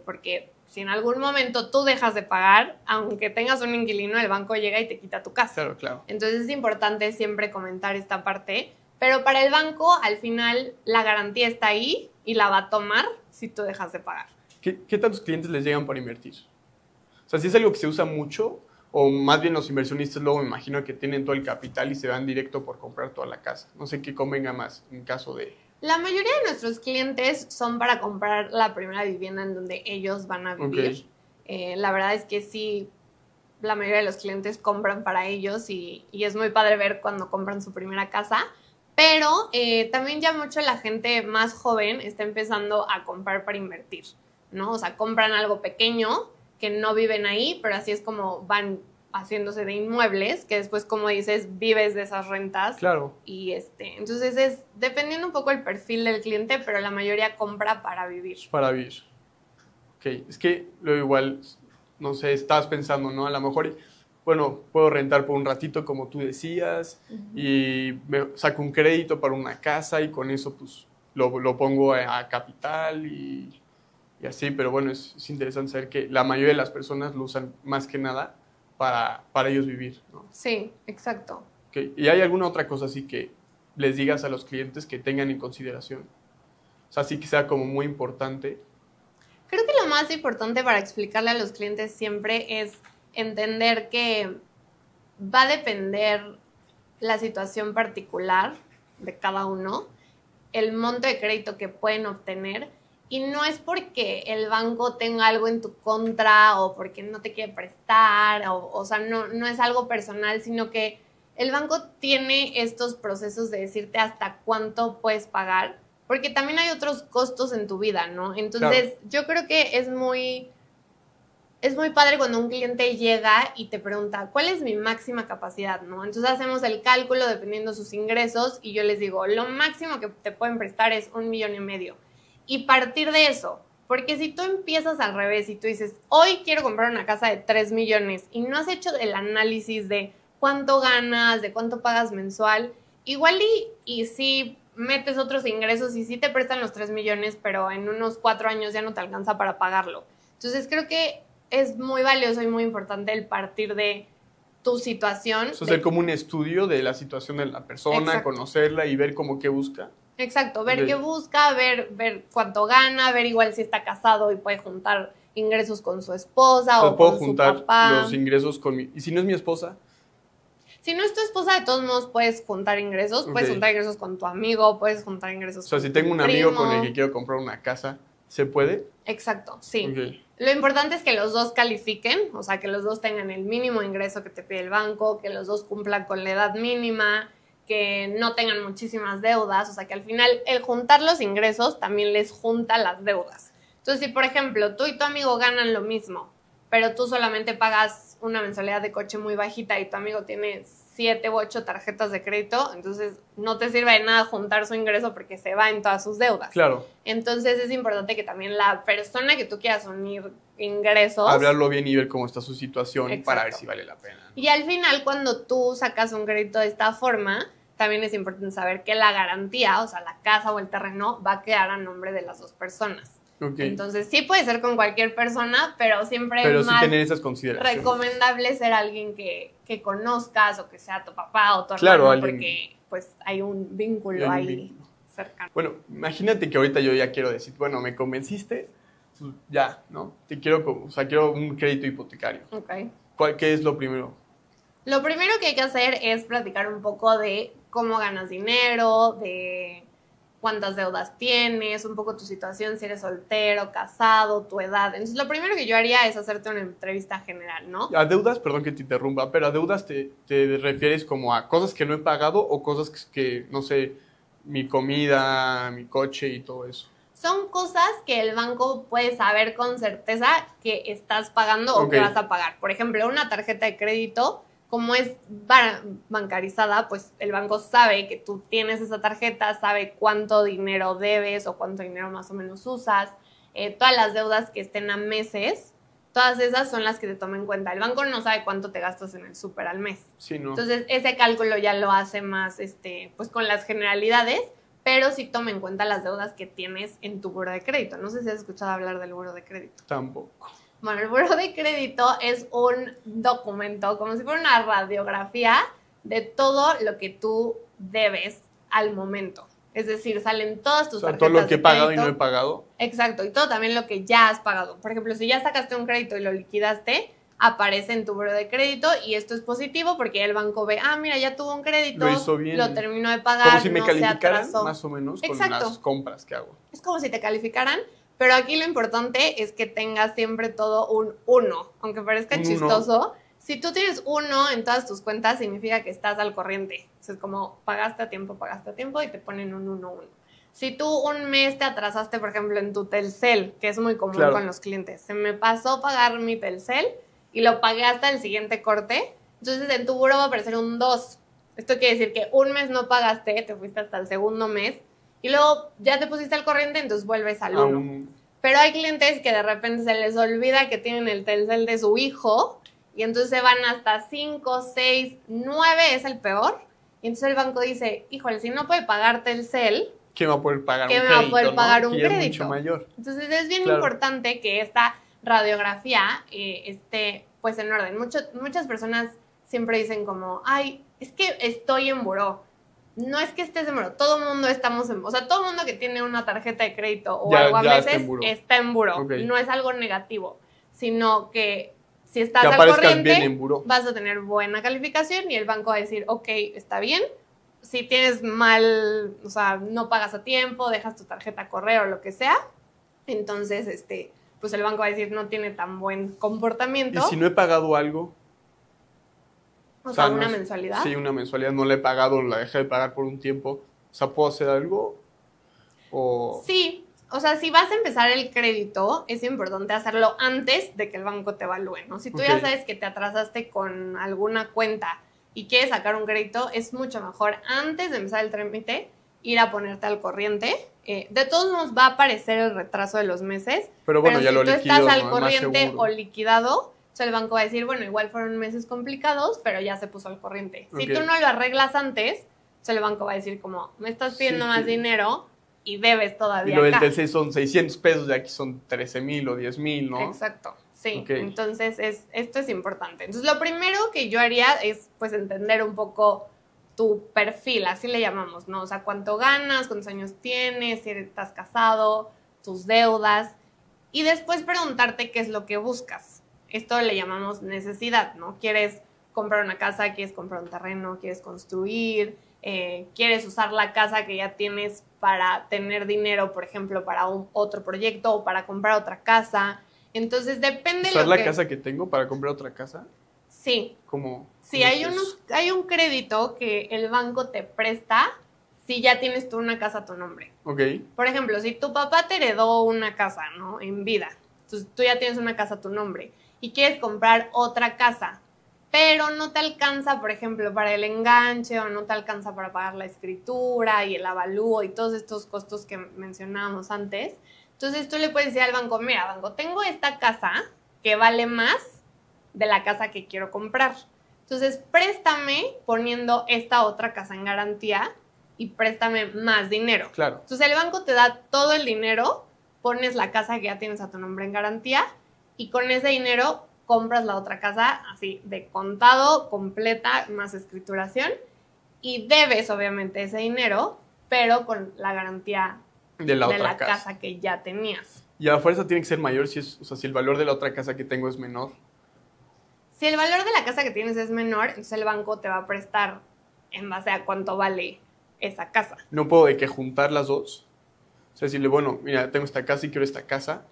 porque si en algún momento tú dejas de pagar, aunque tengas un inquilino, el banco llega y te quita tu casa. Claro, claro. Entonces es importante siempre comentar esta parte, pero para el banco, al final, la garantía está ahí y la va a tomar si tú dejas de pagar. ¿Qué tantos clientes les llegan para invertir? O sea, si es algo que se usa mucho, o más bien los inversionistas luego me imagino que tienen todo el capital y se van directo por comprar toda la casa. No sé qué convenga más en caso de... La mayoría de nuestros clientes son para comprar la primera vivienda en donde ellos van a vivir. La verdad es que sí, la mayoría de los clientes compran para ellos y es muy padre ver cuando compran su primera casa. Pero también ya mucho la gente más joven está empezando a comprar para invertir, ¿no? O sea, compran algo pequeño que no viven ahí, pero así es como van haciéndose de inmuebles, que después, como dices, vives de esas rentas. Claro. Y entonces es dependiendo un poco el perfil del cliente, pero la mayoría compra para vivir. Para vivir. Ok, es que luego igual, no sé, estabas pensando, ¿no? A lo mejor, bueno, puedo rentar por un ratito, como tú decías, y me saco un crédito para una casa y con eso, pues, lo pongo a capital y así, pero bueno, es interesante saber que la mayoría de las personas lo usan más que nada para ellos vivir, ¿no? Sí, exacto. Okay. ¿Y hay alguna otra cosa así que les digas a los clientes que tengan en consideración? O sea, sí que sea como muy importante. Creo que lo más importante para explicarle a los clientes siempre es entender que va a depender la situación particular de cada uno, el monto de crédito que pueden obtener. Y no es porque el banco tenga algo en tu contra o porque no te quiere prestar, o sea, no es algo personal, sino que el banco tiene estos procesos de decirte hasta cuánto puedes pagar, porque también hay otros costos en tu vida, ¿no? Entonces, yo creo que es muy padre cuando un cliente llega y te pregunta, ¿cuál es mi máxima capacidad, no? Entonces, hacemos el cálculo dependiendo de sus ingresos y yo les digo, lo máximo que te pueden prestar es 1,5 millones. Y partir de eso, porque si tú empiezas al revés y tú dices, hoy quiero comprar una casa de 3 millones y no has hecho el análisis de cuánto ganas, de cuánto pagas mensual, igual y si metes otros ingresos y sí te prestan los 3 millones, pero en unos 4 años ya no te alcanza para pagarlo. Entonces creo que es muy valioso y muy importante el partir de tu situación. Eso hacer como un estudio de la situación de la persona, conocerla y ver como qué busca. Exacto, ver qué busca, ver cuánto gana, ver igual si está casado y puede juntar ingresos con su esposa o puedo con su juntar papá. los ingresos con ¿Y si no es mi esposa? Si no es tu esposa, de todos modos puedes juntar ingresos. Puedes juntar ingresos con tu amigo, puedes juntar ingresos con tu primo. O sea, si tengo un amigo con el que quiero comprar una casa, ¿se puede? Exacto, sí. Lo importante es que los dos califiquen, o sea, que los dos tengan el mínimo ingreso que te pide el banco, que los dos cumplan con la edad mínima, que no tengan muchísimas deudas, o sea, que al final el juntar los ingresos también les junta las deudas. Entonces, si por ejemplo tú y tu amigo ganan lo mismo, pero tú solamente pagas una mensualidad de coche muy bajita y tu amigo tiene 7 u 8 tarjetas de crédito, entonces no te sirve de nada juntar su ingreso porque se va en todas sus deudas. Claro. Entonces es importante que también la persona que tú quieras unir ingresos... Hablarlo bien y ver cómo está su situación. Exacto. Para ver si vale la pena. Y al final, cuando tú sacas un crédito de esta forma, también es importante saber que la garantía, o sea, la casa o el terreno, va a quedar a nombre de las dos personas. Okay. Entonces, sí puede ser con cualquier persona, pero siempre pero es sí más tener esas consideraciones. recomendable ser alguien que conozcas o que sea tu papá o tu Claro, hermano, alguien... porque pues hay un vínculo ahí cercano. Bueno, imagínate que ahorita yo ya quiero decir, bueno, me convenciste, pues ya, ¿no? Quiero un crédito hipotecario. Okay. ¿Qué es lo primero? Lo primero que hay que hacer es platicar un poco de cómo ganas dinero, de cuántas deudas tienes, un poco tu situación, si eres soltero, casado, tu edad. Entonces, lo primero que yo haría es hacerte una entrevista general, ¿no? A deudas, perdón que te interrumpa, pero a deudas te refieres como a cosas que no he pagado o cosas que, no sé, mi comida, mi coche y todo eso. Son cosas que el banco puede saber con certeza que estás pagando o que vas a pagar. Por ejemplo, una tarjeta de crédito, como es bancarizada, pues el banco sabe que tú tienes esa tarjeta, sabe cuánto dinero debes o cuánto dinero más o menos usas. Todas las deudas que estén a meses, todas esas son las que te toman en cuenta. El banco no sabe cuánto te gastas en el súper al mes. Sí, ¿no? Entonces, ese cálculo ya lo hace más pues con las generalidades, pero sí toma en cuenta las deudas que tienes en tu buro de crédito. No sé si has escuchado hablar del buro de crédito. Tampoco. Bueno, el buro de crédito es un documento, como si fuera una radiografía de todo lo que tú debes al momento. Es decir, salen todas tus tarjetas de crédito. Todo lo que he pagado y no he pagado. Exacto, y todo también lo que ya has pagado. Por ejemplo, si ya sacaste un crédito y lo liquidaste, aparece en tu buro de crédito y esto es positivo porque el banco ve, mira, ya tuvo un crédito, lo hizo bien, lo terminó de pagar, como si me no calificaran, se atrasó. más o menos, con Exacto. las compras que hago. Es como si te calificaran, pero aquí lo importante es que tengas siempre todo un 1, aunque parezca chistoso. Si tú tienes 1 en todas tus cuentas, significa que estás al corriente. Es como pagaste a tiempo y te ponen un 1. Si tú un mes te atrasaste, por ejemplo, en tu Telcel, que es muy común con los clientes, se me pasó pagar mi Telcel y lo pagué hasta el siguiente corte, entonces en tu buro va a aparecer un 2. Esto quiere decir que un mes no pagaste, te fuiste hasta el segundo mes, y luego ya te pusiste al corriente, entonces vuelves al 1. Pero hay clientes que de repente se les olvida que tienen el Telcel de su hijo, y entonces se van hasta 5, 6, 9, es el peor, y entonces el banco dice, híjole, si no puede pagar Telcel, ¿qué me va a poder pagar un crédito? ¿Qué me va a poder pagar un crédito? Es mucho mayor. Entonces es bien importante que esta radiografía esté pues en orden. Muchas personas siempre dicen como, ay, es que estoy en buró. No es que estés en buró, todo el mundo estamos en buró. O sea, todo el mundo que tiene una tarjeta de crédito o algo a veces está en buró. Okay. No es algo negativo, sino que si estás al corriente, vas a tener buena calificación y el banco va a decir, ok, está bien. Si tienes mal, o sea, no pagas a tiempo, dejas tu tarjeta correo o lo que sea, entonces, pues el banco va a decir no tiene tan buen comportamiento. ¿Y si no he pagado algo? O sea, una mensualidad. Sí, una mensualidad, no la he pagado, la dejé de pagar por un tiempo. O sea, ¿puedo hacer algo? Sí, o sea, si vas a empezar el crédito, es importante hacerlo antes de que el banco te evalúe, ¿no? Si tú ya sabes que te atrasaste con alguna cuenta y quieres sacar un crédito, es mucho mejor antes de empezar el trámite ir a ponerte al corriente. De todos modos va a aparecer el retraso de los meses, pero bueno, ya si lo tú liquido, estás al corriente o liquidado, el banco va a decir, bueno, igual fueron meses complicados, pero ya se puso al corriente. Si tú no lo arreglas antes, el banco va a decir como, me estás pidiendo más dinero y debes todavía. Y lo del Telcel son 600 pesos, y aquí son 13,000 o 10,000, ¿no? Exacto. Sí, entonces esto es importante. Entonces lo primero que yo haría es pues entender un poco tu perfil, así le llamamos, ¿no? O sea, cuánto ganas, cuántos años tienes, si estás casado, tus deudas, y después preguntarte qué es lo que buscas. Esto le llamamos necesidad, ¿no? ¿Quieres comprar una casa? ¿Quieres comprar un terreno? ¿Quieres construir? ¿Quieres usar la casa que ya tienes para tener dinero, por ejemplo, para otro proyecto o para comprar otra casa? Entonces depende ¿Usar la casa que tengo para comprar otra casa? Sí. ¿Cómo? Sí, hay un crédito que el banco te presta si ya tienes tú una casa a tu nombre. Ok. Por ejemplo, si tu papá te heredó una casa, ¿no? En vida. Entonces tú ya tienes una casa a tu nombre y quieres comprar otra casa, pero no te alcanza, por ejemplo, para el enganche o no te alcanza para pagar la escritura y el avalúo y todos estos costos que mencionábamos antes. Entonces tú le puedes decir al banco, mira, banco, tengo esta casa que vale más de la casa que quiero comprar. Entonces préstame poniendo esta otra casa en garantía y préstame más dinero. Claro. Entonces el banco te da todo el dinero, pones la casa que ya tienes a tu nombre en garantía y con ese dinero compras la otra casa así de contado, completa, más escrituración y debes obviamente ese dinero, pero con la garantía de la otra casa que ya tenías. Y a fuerza tiene que ser mayor si si el valor de la otra casa que tengo es menor. Si el valor de la casa que tienes es menor, entonces el banco te va a prestar en base a cuánto vale esa casa. No puedo de que juntar las dos. O sea, decirle, bueno, mira, tengo esta casa y quiero esta casa.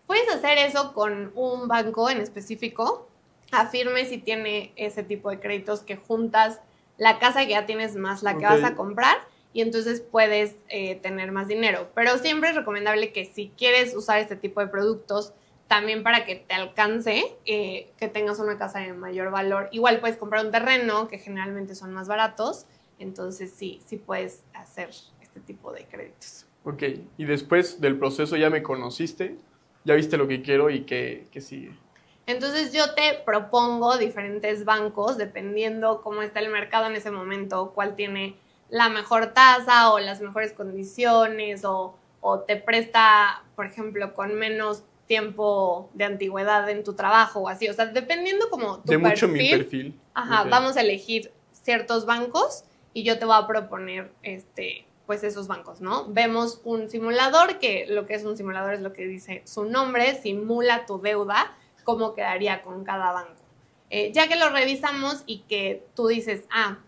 Puedes hacer eso con un banco en específico. Afirme si tiene ese tipo de créditos que juntas la casa que ya tienes más la que vas a comprar y entonces puedes tener más dinero. Pero siempre es recomendable que si quieres usar este tipo de productos, también para que te alcance, que tengas una casa de mayor valor. Igual puedes comprar un terreno, que generalmente son más baratos. Entonces sí puedes hacer este tipo de créditos. Ok, y después del proceso ya me conociste, ya viste lo que quiero y qué sigue. Entonces yo te propongo diferentes bancos, dependiendo cómo está el mercado en ese momento, cuál tiene la mejor tasa o las mejores condiciones o te presta, por ejemplo, con menos tiempo de antigüedad en tu trabajo o así. O sea, dependiendo como tu perfil. Mucho mi perfil. Ajá, vamos a elegir ciertos bancos y yo te voy a proponer pues esos bancos, ¿no? Vemos un simulador, que lo que es un simulador es lo que dice su nombre, simula tu deuda, cómo quedaría con cada banco. Ya que lo revisamos y que tú dices,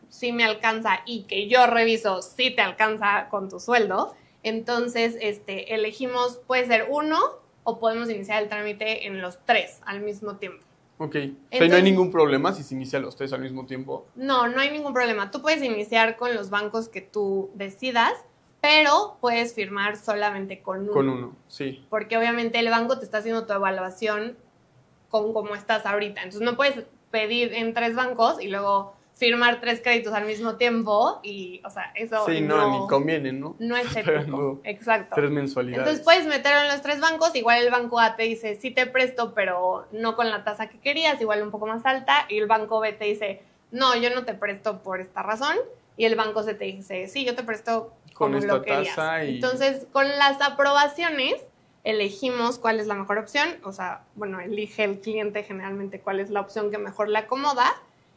sí me alcanza y que yo reviso si te alcanza con tu sueldo, entonces elegimos, puede ser uno o podemos iniciar el trámite en los tres al mismo tiempo. Ok, entonces, no hay ningún problema si se inicia los tres al mismo tiempo. No hay ningún problema. Tú puedes iniciar con los bancos que tú decidas, pero puedes firmar solamente con uno. Con uno, sí. Porque obviamente el banco te está haciendo tu evaluación con cómo estás ahorita. Entonces no puedes pedir en tres bancos y luego firmar tres créditos al mismo tiempo y, o sea, eso sí, ni conviene, ¿no? No es ético. Exacto. 3 mensualidades. Entonces puedes meterlo en los tres bancos, igual el banco A te dice, sí te presto, pero no con la tasa que querías, igual un poco más alta, y el banco B te dice, no, yo no te presto por esta razón, y el banco C te dice, sí, yo te presto como con lo querías. Entonces, con las aprobaciones, elegimos cuál es la mejor opción, o sea, bueno, elige el cliente generalmente cuál es la opción que mejor le acomoda,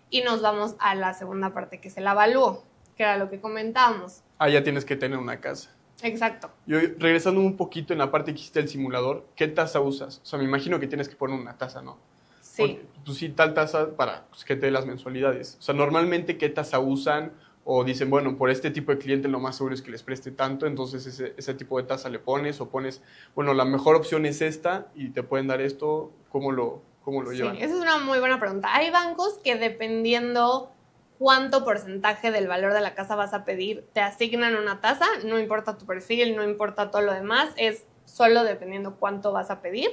y nos vamos a la segunda parte, que es el avalúo, que era lo que comentábamos. Ya tienes que tener una casa. Exacto. Y regresando un poquito en la parte que hiciste el simulador, ¿qué tasa usas? O sea, me imagino que tienes que poner una tasa, ¿no? Sí. Porque, pues sí, tal tasa para que te dé las mensualidades. O sea, normalmente, ¿qué tasa usan? O dicen, bueno, por este tipo de cliente lo más seguro es que les preste tanto, entonces ese tipo de tasa le pones o pones, bueno, la mejor opción es esta y te pueden dar esto, ¿cómo lo llevan? Sí, esa es una muy buena pregunta. Hay bancos que dependiendo cuánto porcentaje del valor de la casa vas a pedir, te asignan una tasa, no importa tu perfil, no importa todo lo demás, es solo dependiendo cuánto vas a pedir.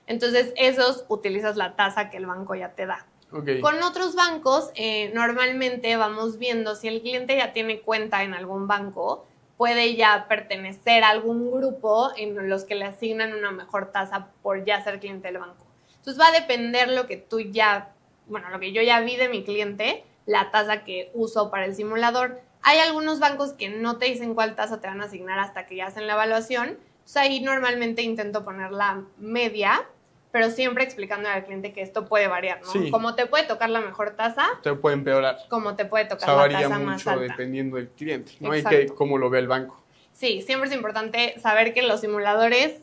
Entonces, esos utilizas la tasa que el banco ya te da. Okay. Con otros bancos, normalmente vamos viendo si el cliente ya tiene cuenta en algún banco, puede ya pertenecer a algún grupo en los que le asignan una mejor tasa por ya ser cliente del banco. Entonces va a depender lo que lo que yo ya vi de mi cliente, la tasa que uso para el simulador. Hay algunos bancos que no te dicen cuál tasa te van a asignar hasta que ya hacen la evaluación. Entonces ahí normalmente intento poner la media, pero siempre explicándole al cliente que esto puede variar, ¿no? Sí. Como te puede tocar la mejor tasa, te puede empeorar. Como te puede tocar varía la tasa mucho más alta. Dependiendo del cliente, ¿no? Exacto. Y cómo lo ve el banco. Sí, siempre es importante saber que los simuladores,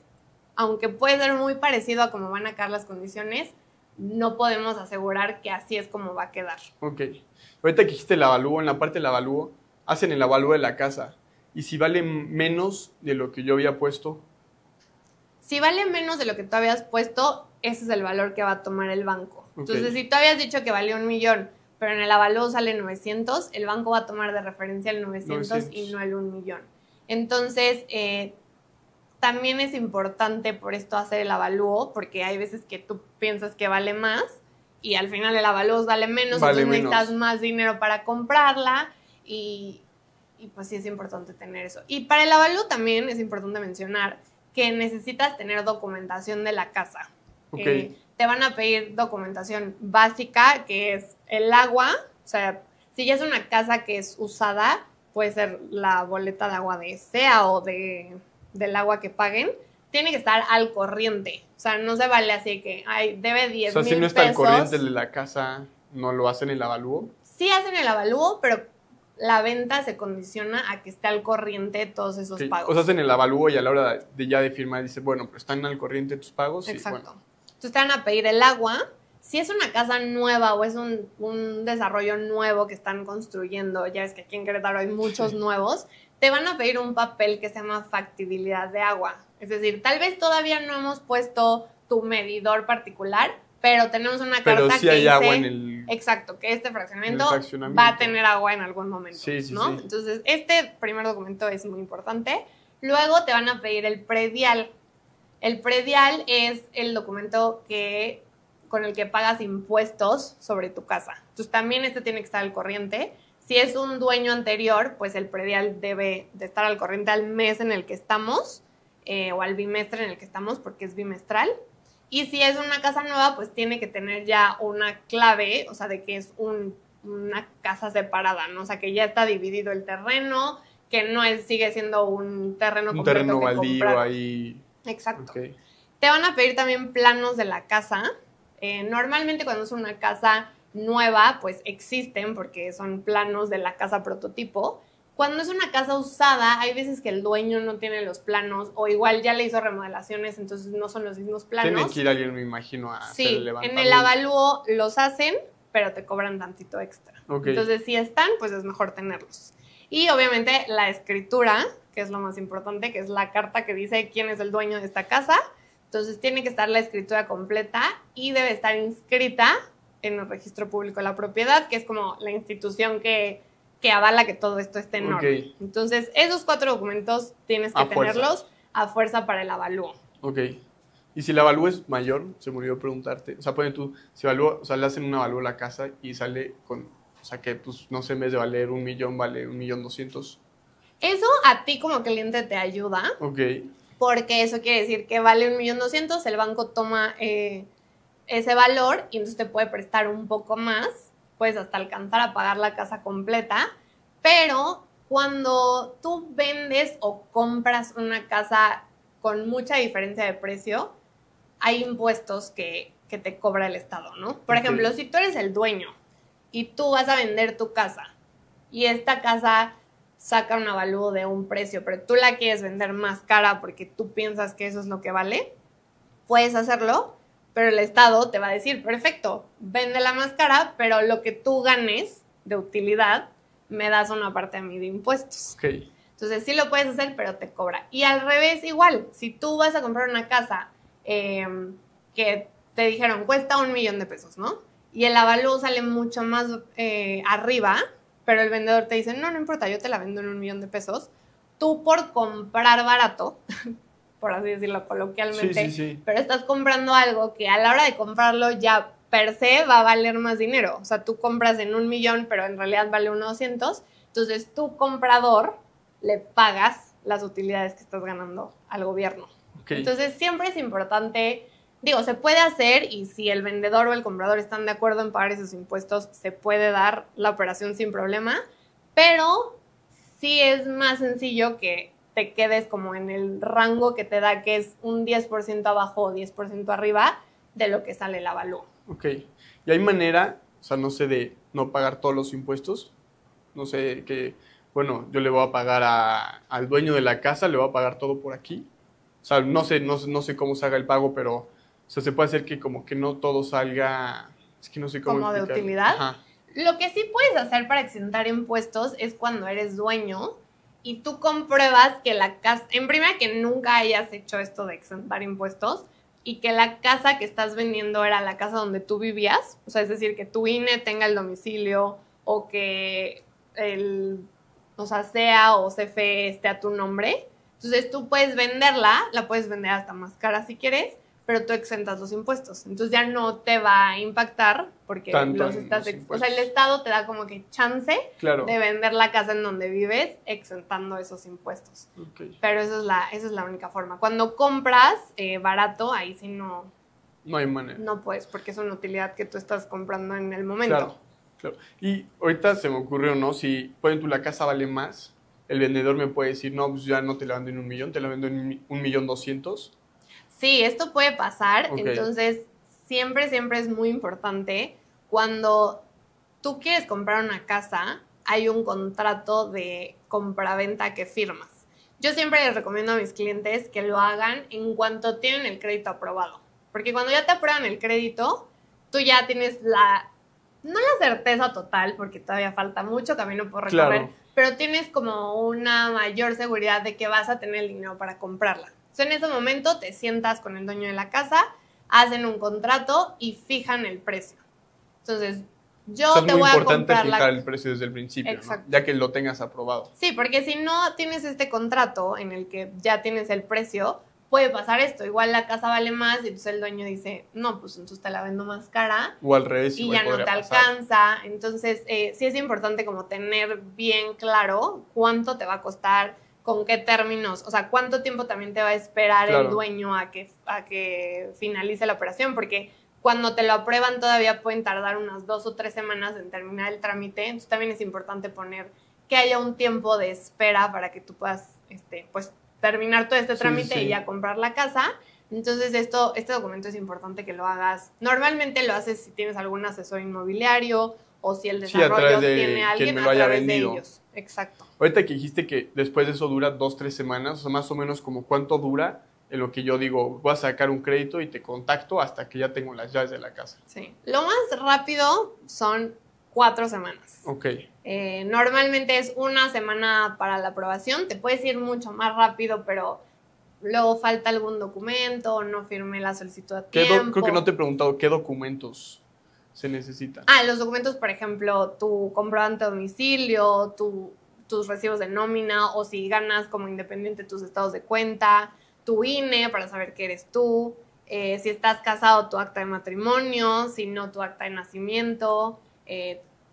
aunque puede ser muy parecido a cómo van a quedar las condiciones, no podemos asegurar que así es como va a quedar. Ok. Ahorita que dijiste el avalúo, en la parte del avalúo, hacen el avalúo de la casa. Y si vale menos de lo que yo había puesto. Si vale menos de lo que tú habías puesto, ese es el valor que va a tomar el banco. Okay. Entonces, si tú habías dicho que valía 1 millón, pero en el avalúo sale 900, el banco va a tomar de referencia el 900 y no el 1 millón. Entonces, también es importante por esto hacer el avalúo, porque hay veces que tú piensas que vale más y al final el avalúo vale menos, entonces necesitas más dinero para comprarla y pues sí es importante tener eso. Y para el avalúo también es importante mencionar que necesitas tener documentación de la casa. Okay. Te van a pedir documentación básica, que es el agua, o sea, si ya es una casa que es usada, puede ser la boleta de agua de SEA o del agua que paguen, tiene que estar al corriente. O sea, no se vale así que debe 10,000 pesos. O sea, si no está al corriente de la casa, ¿no lo hacen el avalúo? Sí hacen el avalúo, pero la venta se condiciona a que esté al corriente todos esos pagos. O sea, hacen el avalúo y a la hora de firmar dice, bueno, pero están al corriente tus pagos. Exacto. Y, bueno. Entonces te van a pedir el agua. Si es una casa nueva o es un desarrollo nuevo que están construyendo, ya es que aquí en Querétaro hay muchos nuevos, te van a pedir un papel que se llama factibilidad de agua. Es decir, tal vez todavía no hemos puesto tu medidor particular, pero tenemos una carta sí que hay dice, agua en el... Exacto, que este fraccionamiento va a tener agua en algún momento, ¿no? Sí. Entonces, este primer documento es muy importante. Luego te van a pedir el predial. El predial es el documento con el que pagas impuestos sobre tu casa. Entonces, también este tiene que estar al corriente. Si es un dueño anterior, pues el predial debe de estar al corriente al mes en el que estamos o al bimestre en el que estamos, porque es bimestral. Y si es una casa nueva, pues tiene que tener ya una clave, o sea, de que es una casa separada, ¿no? O sea, que ya está dividido el terreno, que no sigue siendo un terreno completo. Un terreno baldío ahí. Exacto. Okay. Te van a pedir también planos de la casa. Normalmente cuando es una casa nueva, pues existen porque son planos de la casa prototipo. Cuando es una casa usada, hay veces que el dueño no tiene los planos o igual ya le hizo remodelaciones, entonces no son los mismos planos. Tiene que ir alguien, me imagino, a hacer el levantamiento. En el avalúo los hacen, pero te cobran tantito extra. Okay. Entonces, si están, pues es mejor tenerlos. Y obviamente la escritura, que es lo más importante, que es la carta que dice quién es el dueño de esta casa. Entonces, tiene que estar la escritura completa y debe estar inscrita en el registro público de la propiedad, que es como la institución que avala que todo esto esté en orden. Okay. Entonces, esos 4 documentos tienes que tenerlos a fuerza para el avalúo. Ok. Y si el avalúo es mayor, se me olvidó preguntarte, o sea, ponen tú, si evalúo, o sea, le hacen un avalúo a la casa y sale con, o sea, que pues, no sé, en vez de valer 1,000,000, vale 1,200,000. Eso a ti como cliente te ayuda. Ok. Porque eso quiere decir que vale 1,200,000, el banco toma ese valor y entonces te puede prestar un poco más, puedes hasta alcanzar a pagar la casa completa, pero cuando tú vendes o compras una casa con mucha diferencia de precio, hay impuestos que te cobra el Estado, ¿no? Por ejemplo, si tú eres el dueño y tú vas a vender tu casa y esta casa saca un avalúo de un precio, pero tú la quieres vender más cara porque tú piensas que eso es lo que vale, puedes hacerlo, pero el Estado te va a decir, perfecto, véndela más cara, pero lo que tú ganes de utilidad, me das una parte a mí de impuestos. Okay. Entonces sí lo puedes hacer, pero te cobra. Y al revés igual, si tú vas a comprar una casa que te dijeron cuesta 1,000,000 de pesos, ¿no? Y el avalúo sale mucho más arriba, pero el vendedor te dice, no importa, yo te la vendo en 1,000,000 de pesos. Tú por comprar barato, por así decirlo coloquialmente, sí. pero estás comprando algo que a la hora de comprarlo ya per se va a valer más dinero. O sea, tú compras en 1,000,000, pero en realidad vale 1,200,000. Entonces, tú comprador le pagas las utilidades que estás ganando al gobierno. Okay. Entonces, siempre es importante, se puede hacer y si el vendedor o el comprador están de acuerdo en pagar esos impuestos, se puede dar la operación sin problema, pero sí es más sencillo que te quedes como en el rango que te da, que es un 10% abajo o 10% arriba de lo que sale el avalúo. Ok. ¿Y hay manera, o sea, no sé, de no pagar todos los impuestos? No sé, que, bueno, yo le voy a pagar al dueño de la casa, le voy a pagar todo por aquí. O sea, no sé cómo se haga el pago, pero, o sea, se puede hacer que como que no todo salga, es que no sé cómo ¿Como explicar. de utilidad? Ajá. Lo que sí puedes hacer para exentar impuestos es cuando eres dueño y tú compruebas que la casa, en primera que nunca hayas hecho esto de exentar impuestos y que la casa que estás vendiendo era la casa donde tú vivías, o sea, es decir, que tu INE tenga el domicilio o que SEA o CFE esté a tu nombre. Entonces tú puedes venderla, la puedes vender hasta más cara si quieres, pero tú exentas los impuestos. Entonces ya no te va a impactar porque Tanto los en estás... los O sea, el impuestos. Estado te da como que chance Claro. de vender la casa en donde vives exentando esos impuestos. Ok. Pero esa es la única forma. Cuando compras barato, ahí sí no No hay manera. puedes, porque es una utilidad que tú estás comprando en el momento. Claro, claro. Y ahorita se me ocurrió, ¿no? Si, por ejemplo, la casa vale más, el vendedor me puede decir, no, pues ya no te la vendo en 1 millón, te la vendo en 1.200.000. Sí, esto puede pasar, Ok. entonces siempre es muy importante cuando tú quieres comprar una casa, hay un contrato de compraventa que firmas. Yo siempre les recomiendo a mis clientes que lo hagan en cuanto tienen el crédito aprobado, porque cuando ya te aprueban el crédito, tú ya tienes no la certeza total, porque todavía falta mucho camino por recorrer, Claro. pero tienes como una mayor seguridad de que vas a tener el dinero para comprarla. Entonces, en ese momento te sientas con el dueño de la casa, hacen un contrato y fijan el precio. Entonces, yo O sea, es te muy voy a importante comprar fijar el precio desde el principio, Exacto. ¿no? Ya que lo tengas aprobado. Sí, porque si no tienes este contrato en el que ya tienes el precio, puede pasar esto. Igual la casa vale más y entonces el dueño dice, no, pues entonces te la vendo más cara. O al revés, Y igual ya no podría te pasar. alcanza. Entonces, sí es importante como tener bien claro cuánto te va a costar, con qué términos, o sea, cuánto tiempo también te va a esperar el Claro. dueño a que finalice la operación, porque cuando te lo aprueban todavía pueden tardar unas 2 o 3 semanas en terminar el trámite. Entonces también es importante poner que haya un tiempo de espera para que tú puedas, pues, terminar todo este trámite Sí. y ya comprar la casa. Entonces este documento es importante que lo hagas. Normalmente lo haces si tienes algún asesor inmobiliario o si el Sí, a desarrollo través de tiene quien alguien me a lo haya través de vendido. ellos. Exacto. Ahorita que dijiste que después de eso dura 2, 3 semanas, o sea, más o menos como cuánto dura en lo que yo digo, voy a sacar un crédito y te contacto hasta que ya tengo las llaves de la casa. Sí. Lo más rápido son 4 semanas. Ok. Normalmente es 1 semana para la aprobación. Te puedes ir mucho más rápido, pero luego falta algún documento, no firmé la solicitud a tiempo. Creo que no te he preguntado qué documentos se necesitan. Los documentos, por ejemplo, tu comprobante de domicilio, tus recibos de nómina, o si ganas como independiente tus estados de cuenta, tu INE para saber que eres tú, si estás casado, tu acta de matrimonio, si no, tu acta de nacimiento.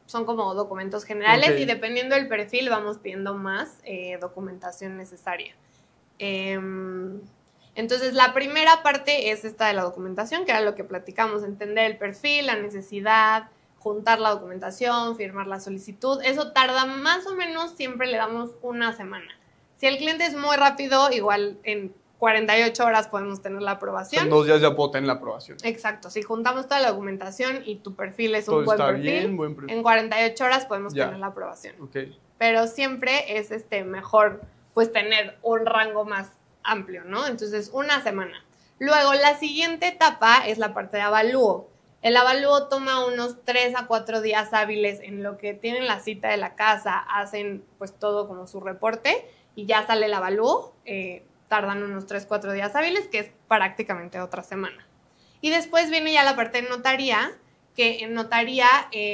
Son como documentos generales Ok. y dependiendo del perfil vamos pidiendo más documentación necesaria. Entonces, la primera parte es esta de la documentación, que era lo que platicamos, entender el perfil, la necesidad, juntar la documentación, firmar la solicitud. Eso tarda más o menos, siempre le damos 1 semana. Si el cliente es muy rápido, igual en 48 horas podemos tener la O sea, aprobación. en 2 días ya puedo tener la aprobación. Exacto, si juntamos toda la documentación y tu perfil es Todo un buen está perfil, bien, buen perfil. en 48 horas podemos Ya. tener la aprobación. Ok. Pero siempre es mejor pues tener un rango más amplio, ¿no? Entonces, 1 semana. Luego, la siguiente etapa es la parte de avalúo. El avalúo toma unos 3 a 4 días hábiles en lo que tienen la cita de la casa, hacen pues todo como su reporte y ya sale el avalúo. Tardan unos 3 a 4 días hábiles, que es prácticamente otra semana. Y después viene ya la parte de notaría, que en notaría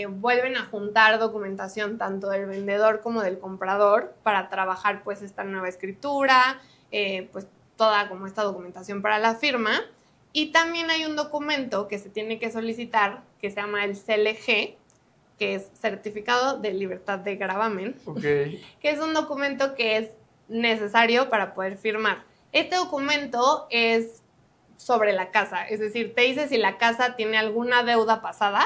vuelven a juntar documentación tanto del vendedor como del comprador para trabajar pues esta nueva escritura, pues toda como esta documentación para la firma. Y también hay un documento que se tiene que solicitar que se llama el CLG, que es Certificado de Libertad de Gravamen, Ok. que es un documento que es necesario para poder firmar. Este documento es sobre la casa, es decir, te dice si la casa tiene alguna deuda pasada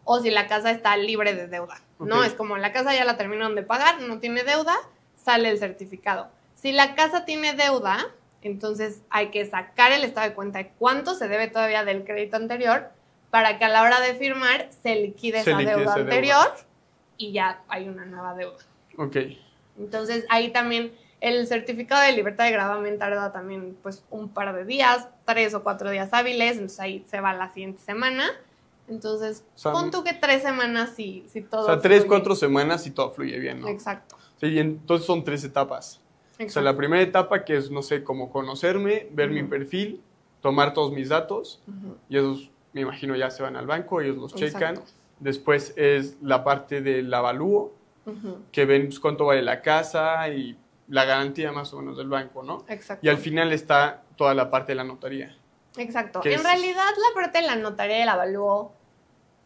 o si la casa está libre de deuda, ¿no? Ok. Es como la casa ya la terminaron de pagar, no tiene deuda, sale el certificado. Si la casa tiene deuda, entonces hay que sacar el estado de cuenta de cuánto se debe todavía del crédito anterior para que a la hora de firmar se liquide esa deuda anterior y ya hay una nueva deuda. Ok. Entonces ahí también el certificado de libertad de gravamen tarda también pues un par de días, 3 o 4 días hábiles, entonces ahí se va la siguiente semana. Entonces, O sea, pon tú que 3 semanas si todo O sea, 3, fluye. 4 semanas y todo fluye bien, ¿no? Exacto. Sí, y entonces son 3 etapas. O sea, Exacto. la primera etapa que es, no sé, como conocerme, ver mi perfil, tomar todos mis datos, y esos, me imagino, ya se van al banco, ellos los checan. Exacto. Después es la parte del avalúo, que ven pues, cuánto vale la casa y la garantía más o menos del banco, ¿no? Exacto. Y al final está toda la parte de la notaría. Exacto. ¿Qué En es? realidad, la parte de la notaría y el avalúo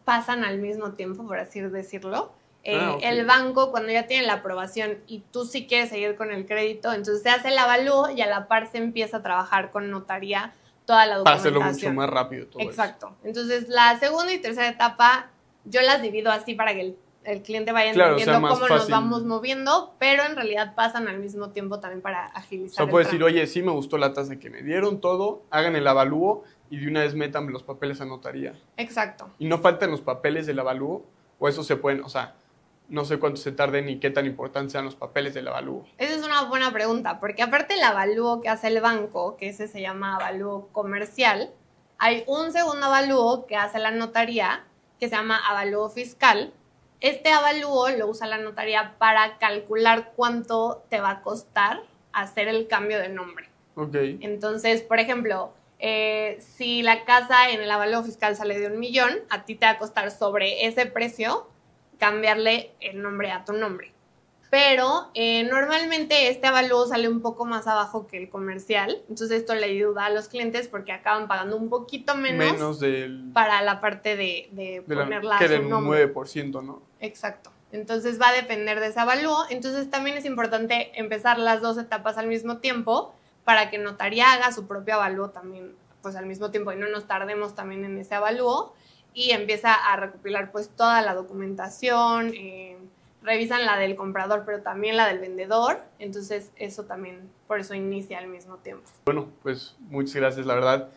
pasan al mismo tiempo, por así decirlo. Ok. El banco, cuando ya tiene la aprobación y tú sí quieres seguir con el crédito, entonces se hace el avalúo y a la par se empieza a trabajar con notaría toda la Para documentación. hacerlo mucho más rápido todo Exacto. Entonces, la segunda y tercera etapa yo las divido así para que el cliente vaya Claro, o sea, entendiendo más cómo nos fácil. vamos moviendo, pero en realidad pasan al mismo tiempo también para eso. O agilizar sea, el puedes decir, trámite. oye, sí me gustó la tasa que me dieron, todo, hagan el avalúo y de una vez metan los papeles a notaría. Exacto. ¿Y no faltan los papeles del avalúo? ¿O eso se pueden, o sea, no sé cuánto se tarden ni qué tan importantes sean los papeles del avalúo? Esa es una buena pregunta, porque aparte del avalúo que hace el banco, que ese se llama avalúo comercial, hay un segundo avalúo que hace la notaría, que se llama avalúo fiscal. Este avalúo lo usa la notaría para calcular cuánto te va a costar hacer el cambio de nombre. Ok. Entonces, por ejemplo, si la casa en el avalúo fiscal sale de 1 millón, a ti te va a costar sobre ese precio cambiarle el nombre a tu nombre. Pero normalmente este avalúo sale un poco más abajo que el comercial, entonces esto le ayuda a los clientes porque acaban pagando un poquito menos del... para la parte de de la- ponerla que a su del nombre. 9%, ¿no? Exacto. Entonces va a depender de ese avalúo. Entonces también es importante empezar las dos etapas al mismo tiempo para que notaría haga su propio avalúo también pues al mismo tiempo y no nos tardemos también en ese avalúo y empieza a recopilar pues toda la documentación, revisan la del comprador pero también la del vendedor, entonces eso también por eso inicia al mismo tiempo. Bueno, pues muchas gracias, la verdad.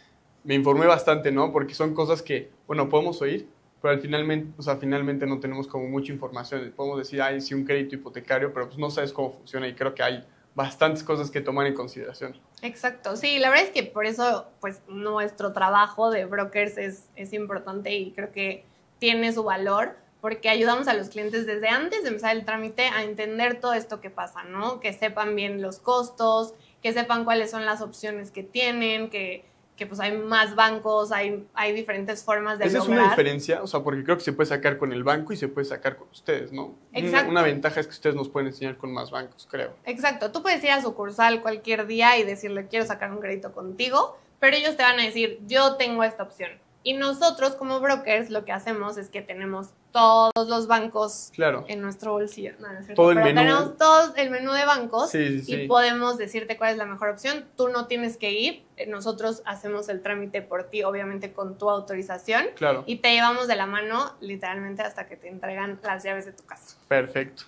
Me informé bastante, ¿no? Porque son cosas que, bueno, podemos oír, pero finalmente no tenemos como mucha información. Podemos decir, ay, sí, un crédito hipotecario, pero pues no sabes cómo funciona y creo que hay bastantes cosas que tomar en consideración. Exacto, sí, la verdad es que por eso pues nuestro trabajo de brokers es importante y creo que tiene su valor porque ayudamos a los clientes desde antes de empezar el trámite a entender todo esto que pasa, ¿no? Que sepan bien los costos, que sepan cuáles son las opciones que tienen, que pues hay más bancos, hay diferentes formas de Esa es lograr. una diferencia, o sea, porque creo que se puede sacar con el banco y se puede sacar con ustedes, ¿no? Exacto. Una ventaja es que ustedes nos pueden enseñar con más bancos, creo. Exacto, tú puedes ir a sucursal cualquier día y decirle quiero sacar un crédito contigo, pero ellos te van a decir yo tengo esta opción. Y nosotros como brokers lo que hacemos es que tenemos todos los bancos Claro. en nuestro bolsillo. No, no es cierto, Todo el pero menú. tenemos todo el menú de bancos Sí, sí, y sí. podemos decirte cuál es la mejor opción. Tú no tienes que ir, nosotros hacemos el trámite por ti, obviamente con tu autorización. Claro. Y te llevamos de la mano literalmente hasta que te entregan las llaves de tu casa. Perfecto.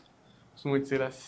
Pues muchas gracias.